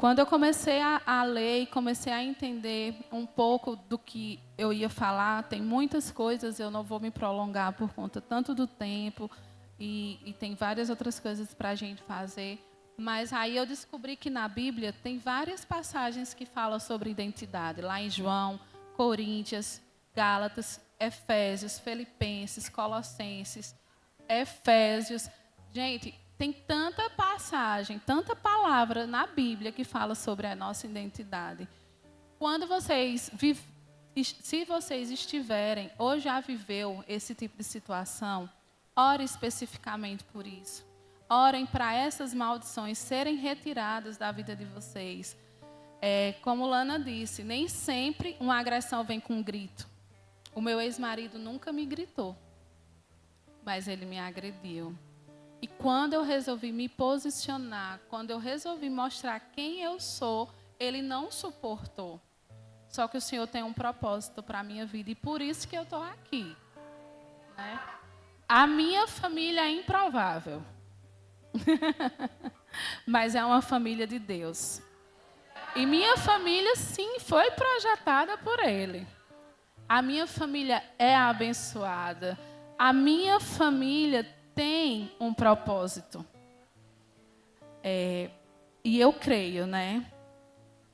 [SPEAKER 2] Quando eu comecei a ler e comecei a entender um pouco do que eu ia falar, tem muitas coisas, eu não vou me prolongar por conta tanto do tempo e tem várias outras coisas para a gente fazer. Mas aí eu descobri que na Bíblia tem várias passagens que falam sobre identidade. Lá em João, Coríntios, Gálatas, Efésios, Filipenses, Colossenses, Efésios. Gente, tem tanta passagem, tanta palavra na Bíblia que fala sobre a nossa identidade. Quando se vocês estiverem ou já viveu esse tipo de situação, ore especificamente por isso. Orem para essas maldições serem retiradas da vida de vocês. Como Lana disse, nem sempre uma agressão vem com um grito. O meu ex-marido nunca me gritou, mas ele me agrediu. E quando eu resolvi me posicionar, quando eu resolvi mostrar quem eu sou, ele não suportou. Só que o Senhor tem um propósito para a minha vida e por isso que eu estou aqui. Né? A minha família é improvável. Mas é uma família de Deus. E minha família, sim, foi projetada por Ele. A minha família é abençoada. A minha família tem um propósito. E eu creio, né?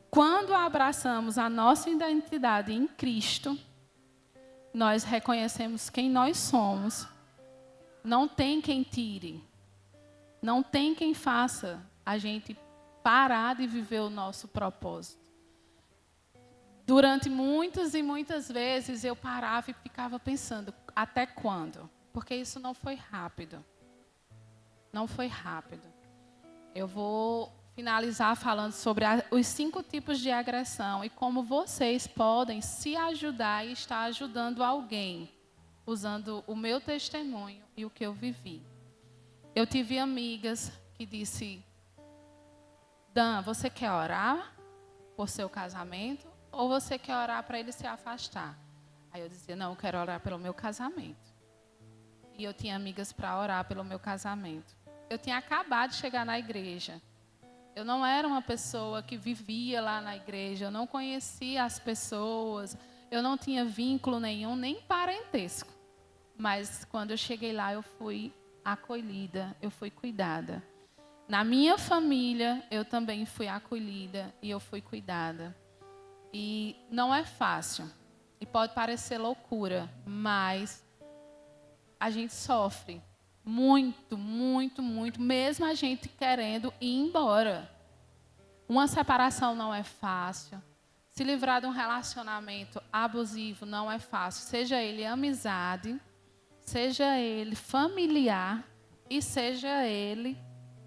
[SPEAKER 2] Quando abraçamos a nossa identidade em Cristo, nós reconhecemos quem nós somos. Não tem quem tire. Não tem quem faça a gente parar de viver o nosso propósito. Durante muitas e muitas vezes eu parava e ficava pensando, até quando? Porque isso não foi rápido. Não foi rápido. Eu vou finalizar falando sobre os 5 tipos de agressão e como vocês podem se ajudar e estar ajudando alguém, usando o meu testemunho e o que eu vivi. Eu tive amigas que disse, Dan, você quer orar por seu casamento ou você quer orar para ele se afastar? Aí eu dizia, não, eu quero orar pelo meu casamento. E eu tinha amigas para orar pelo meu casamento. Eu tinha acabado de chegar na igreja. Eu não era uma pessoa que vivia lá na igreja. Eu não conhecia as pessoas. Eu não tinha vínculo nenhum, nem parentesco. Mas quando eu cheguei lá, eu fui acolhida, eu fui cuidada. Na minha família, eu também fui acolhida e eu fui cuidada. E não é fácil. E pode parecer loucura, mas a gente sofre muito, muito, muito, mesmo a gente querendo ir embora. Uma separação não é fácil. Se livrar de um relacionamento abusivo não é fácil. Seja ele amizade, seja ele familiar e seja ele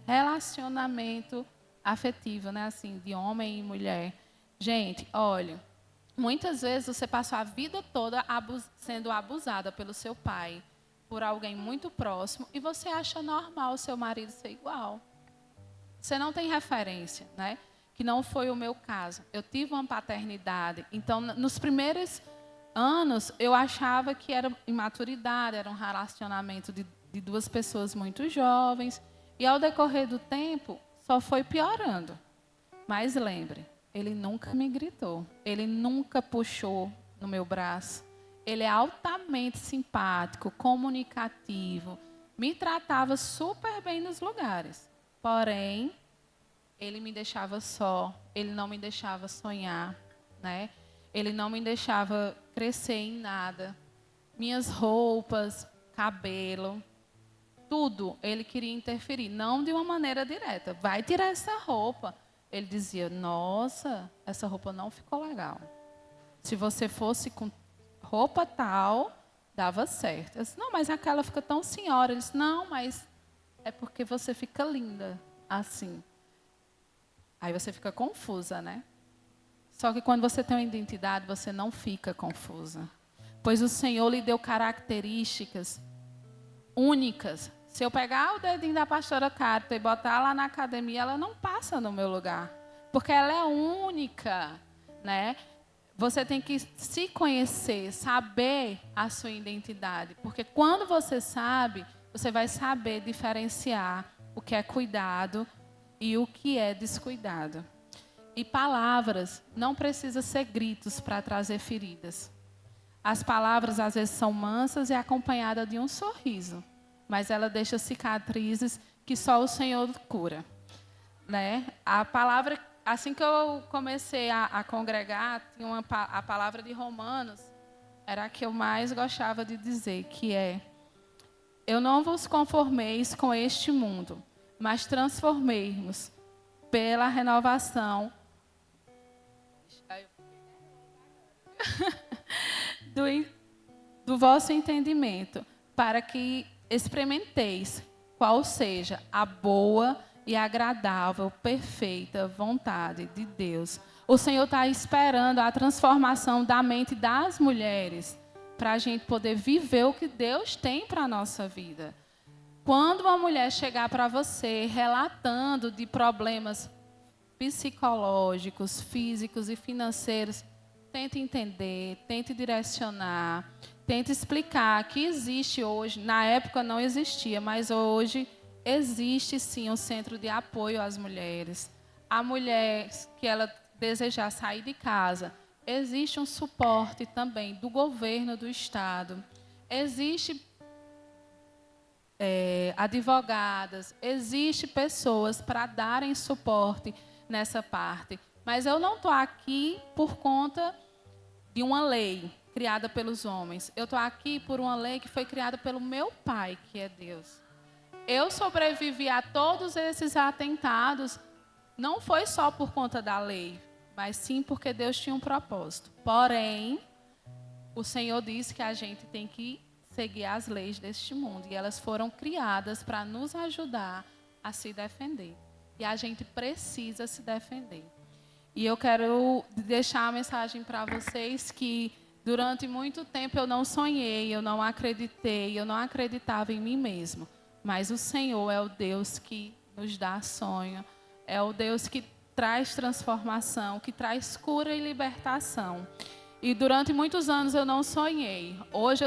[SPEAKER 2] relacionamento afetivo, né? Assim, de homem e mulher. Gente, olha, muitas vezes você passou a vida toda sendo abusada pelo seu pai, por alguém muito próximo, e você acha normal o seu marido ser igual. Você não tem referência, né? Que não foi o meu caso. Eu tive uma paternidade. Então, nos primeiros anos, eu achava que era imaturidade, era um relacionamento de 2 pessoas muito jovens. E ao decorrer do tempo, só foi piorando. Mas lembre, ele nunca me gritou. Ele nunca puxou no meu braço. Ele é altamente simpático, comunicativo. Me tratava super bem nos lugares. Porém, ele me deixava só. Ele não me deixava sonhar, né? Ele não me deixava crescer em nada. Minhas roupas, cabelo, tudo ele queria interferir. Não de uma maneira direta. Vai tirar essa roupa. Ele dizia, nossa, essa roupa não ficou legal. Se você fosse com roupa tal, dava certo. Eu disse, não, mas aquela fica tão senhora. Ele disse, não, mas é porque você fica linda assim. Aí você fica confusa, né? Só que quando você tem uma identidade, você não fica confusa. Pois o Senhor lhe deu características únicas. Se eu pegar o dedinho da pastora Carta e botar lá na academia, ela não passa no meu lugar. Porque ela é única, né? Você tem que se conhecer, saber a sua identidade. Porque quando você sabe, você vai saber diferenciar o que é cuidado e o que é descuidado. E palavras não precisam ser gritos para trazer feridas. As palavras às vezes são mansas e acompanhadas de um sorriso, mas ela deixa cicatrizes que só o Senhor cura, né? A palavra, assim que eu comecei a congregar, tinha a palavra de Romanos, era a que eu mais gostava de dizer, que é: eu não vos conformeis com este mundo, mas transformei-vos pela renovação do vosso entendimento, para que experimenteis qual seja a boa e agradável, perfeita vontade de Deus. O Senhor está esperando a transformação da mente das mulheres para a gente poder viver o que Deus tem para a nossa vida. Quando uma mulher chegar para você relatando de problemas psicológicos, físicos e financeiros, tente entender, tente direcionar, tente explicar que existe hoje, na época não existia, mas hoje existe sim um centro de apoio às mulheres. A mulher que ela desejar sair de casa, existe um suporte também do governo do estado. Existe advogadas, existe pessoas para darem suporte nessa parte. Mas eu não estou aqui por conta de uma lei criada pelos homens. Eu estou aqui por uma lei que foi criada pelo meu Pai, que é Deus. Eu sobrevivi a todos esses atentados, não foi só por conta da lei, mas sim porque Deus tinha um propósito. Porém, o Senhor disse que a gente tem que seguir as leis deste mundo. E elas foram criadas para nos ajudar a se defender. E a gente precisa se defender. E eu quero deixar a mensagem para vocês que durante muito tempo eu não sonhei, eu não acreditei, eu não acreditava em mim mesmo. Mas o Senhor é o Deus que nos dá sonho, é o Deus que traz transformação, que traz cura e libertação. E durante muitos anos eu não sonhei. Hoje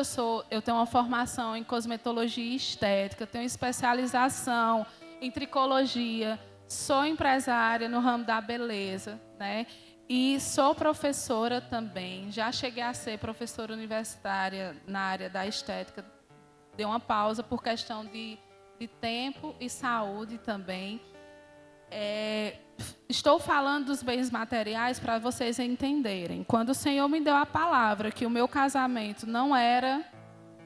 [SPEAKER 2] eu tenho uma formação em cosmetologia e estética, tenho especialização em tricologia, sou empresária no ramo da beleza, né? E sou professora também. Já cheguei a ser professora universitária na área da estética. Dei uma pausa por questão de tempo e saúde também. Estou falando dos bens materiais para vocês entenderem. Quando o Senhor me deu a palavra que o meu casamento não era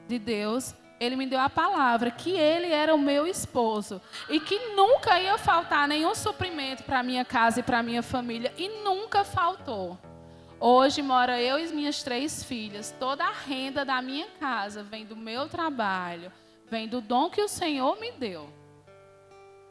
[SPEAKER 2] de Deus, Ele me deu a palavra que Ele era o meu esposo e que nunca ia faltar nenhum suprimento para a minha casa e para a minha família, e nunca faltou. Hoje mora eu e minhas 3 filhas. Toda a renda da minha casa vem do meu trabalho, vem do dom que o Senhor me deu.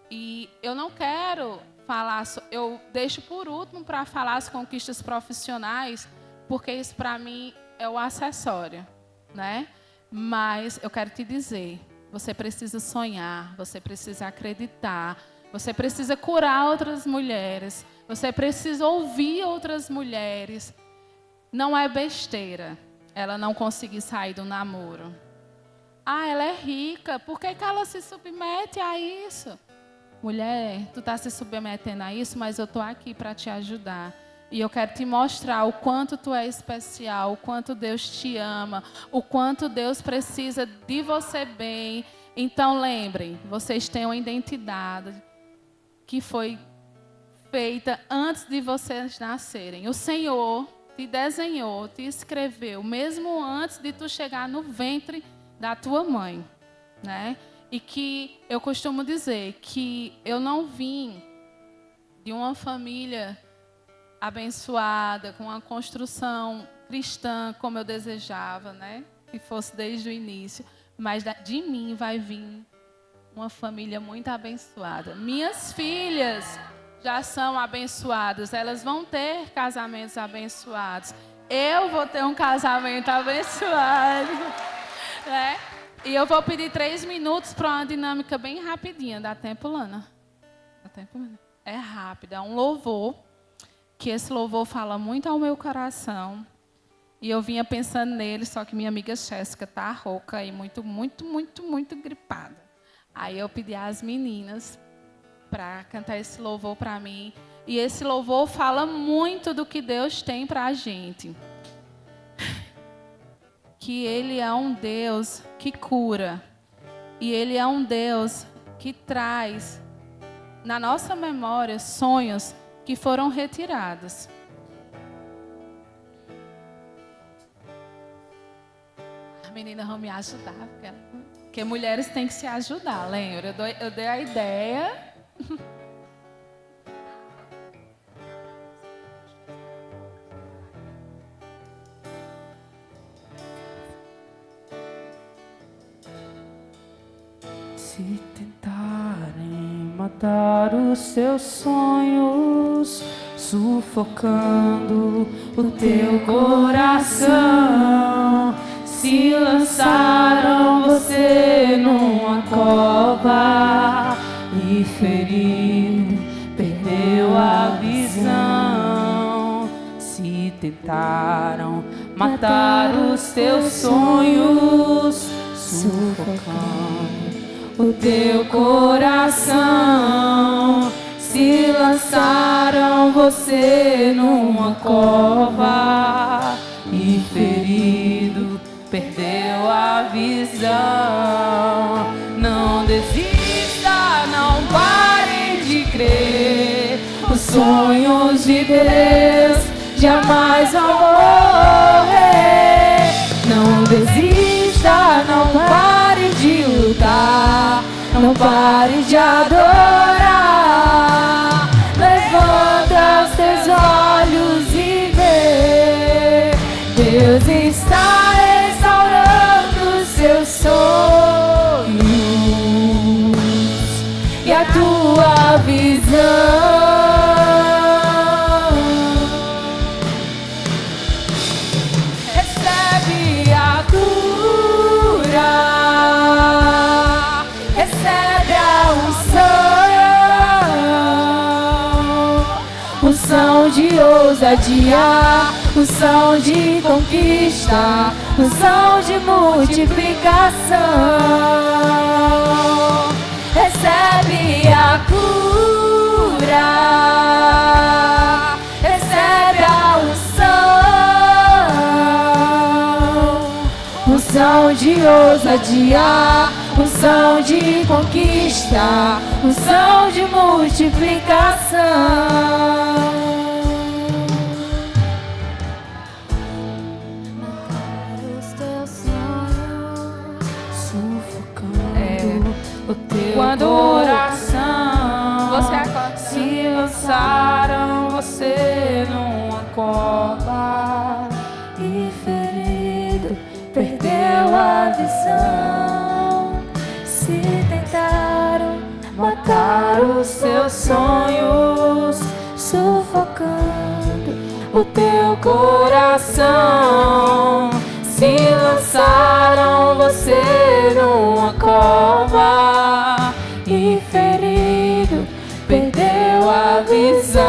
[SPEAKER 2] E eu não quero falar, eu deixo por último para falar as conquistas profissionais, porque isso para mim é o acessório, né? Mas eu quero te dizer, você precisa sonhar, você precisa acreditar, você precisa curar outras mulheres, você precisa ouvir outras mulheres. Não é besteira ela não conseguir sair do namoro. Ah, ela é rica, por que ela se submete a isso? Mulher, tu está se submetendo a isso, mas eu estou aqui para te ajudar. E eu quero te mostrar o quanto tu é especial, o quanto Deus te ama, o quanto Deus precisa de você bem. Então lembrem, vocês têm uma identidade que foi feita antes de vocês nascerem. O Senhor te desenhou, te escreveu, mesmo antes de tu chegar no ventre da tua mãe, né? E que eu costumo dizer que eu não vim de uma família abençoada, com uma construção cristã como eu desejava, né? Que fosse desde o início. Mas de mim vai vir uma família muito abençoada. Minhas filhas já são abençoadas. Elas vão ter casamentos abençoados. Eu vou ter um casamento abençoado, né? E eu vou pedir 3 minutos para uma dinâmica bem rapidinha. Dá tempo, Lana? Dá tempo, Lana? É rápido, é um louvor. Que esse louvor fala muito ao meu coração. E eu vinha pensando nele, só que minha amiga Jéssica está rouca e muito gripada. Aí eu pedi às meninas para cantar esse louvor para mim. E esse louvor fala muito do que Deus tem para a gente. Que Ele é um Deus que cura. E Ele é um Deus que traz na nossa memória sonhos que foram retirados. As meninas vão me ajudar, porque mulheres têm que se ajudar, lembra? Eu dei a ideia.
[SPEAKER 3] Se tentarem matar os seus sonhos, sufocando o teu coração, se lançaram você numa cova e ferido, perdeu a visão. Se tentaram matar os teus sonhos, sufocando o teu coração, se lançaram você numa cova e ferido, perdeu a visão. Não desista, não pare de crer. Os sonhos de Deus jamais vão morrer. Não desista, não pare de lutar, não pare de adorar. Levanta os teus olhos e vê, Deus está restaurando os seus sonhos e a tua visão. Recebe a cura, recebe a unção de ousadia, unção de conquista, unção de multiplicação. Recebe a cura, recebe a unção de ousadia, unção de conquista, unção de multiplicação. Os teus sonhos sufocando o teu coração,
[SPEAKER 2] Você acorda,
[SPEAKER 3] se lançaram você numa cova e ferido, perdeu a visão. Se tentaram matar os teus sonhos, sufocando o teu coração, se lançaram você numa cova e ferido, perdeu a visão.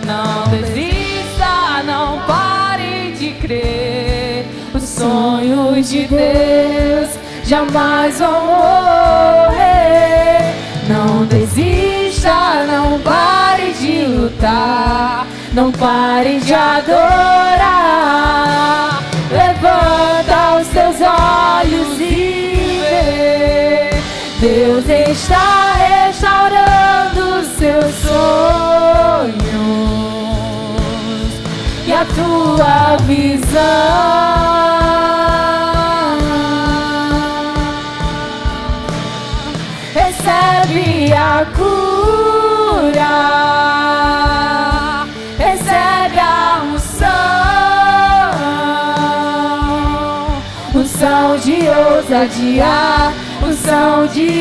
[SPEAKER 3] Não desista, não pare de crer. Os sonhos de Deus jamais vão morrer. Não desista, não pare de lutar, não pare de adorar. Levanta os teus olhos e vê, Deus está restaurando os seus sonhos e a tua visão. Recebe a cura, recebe a unção de ousadia, unção de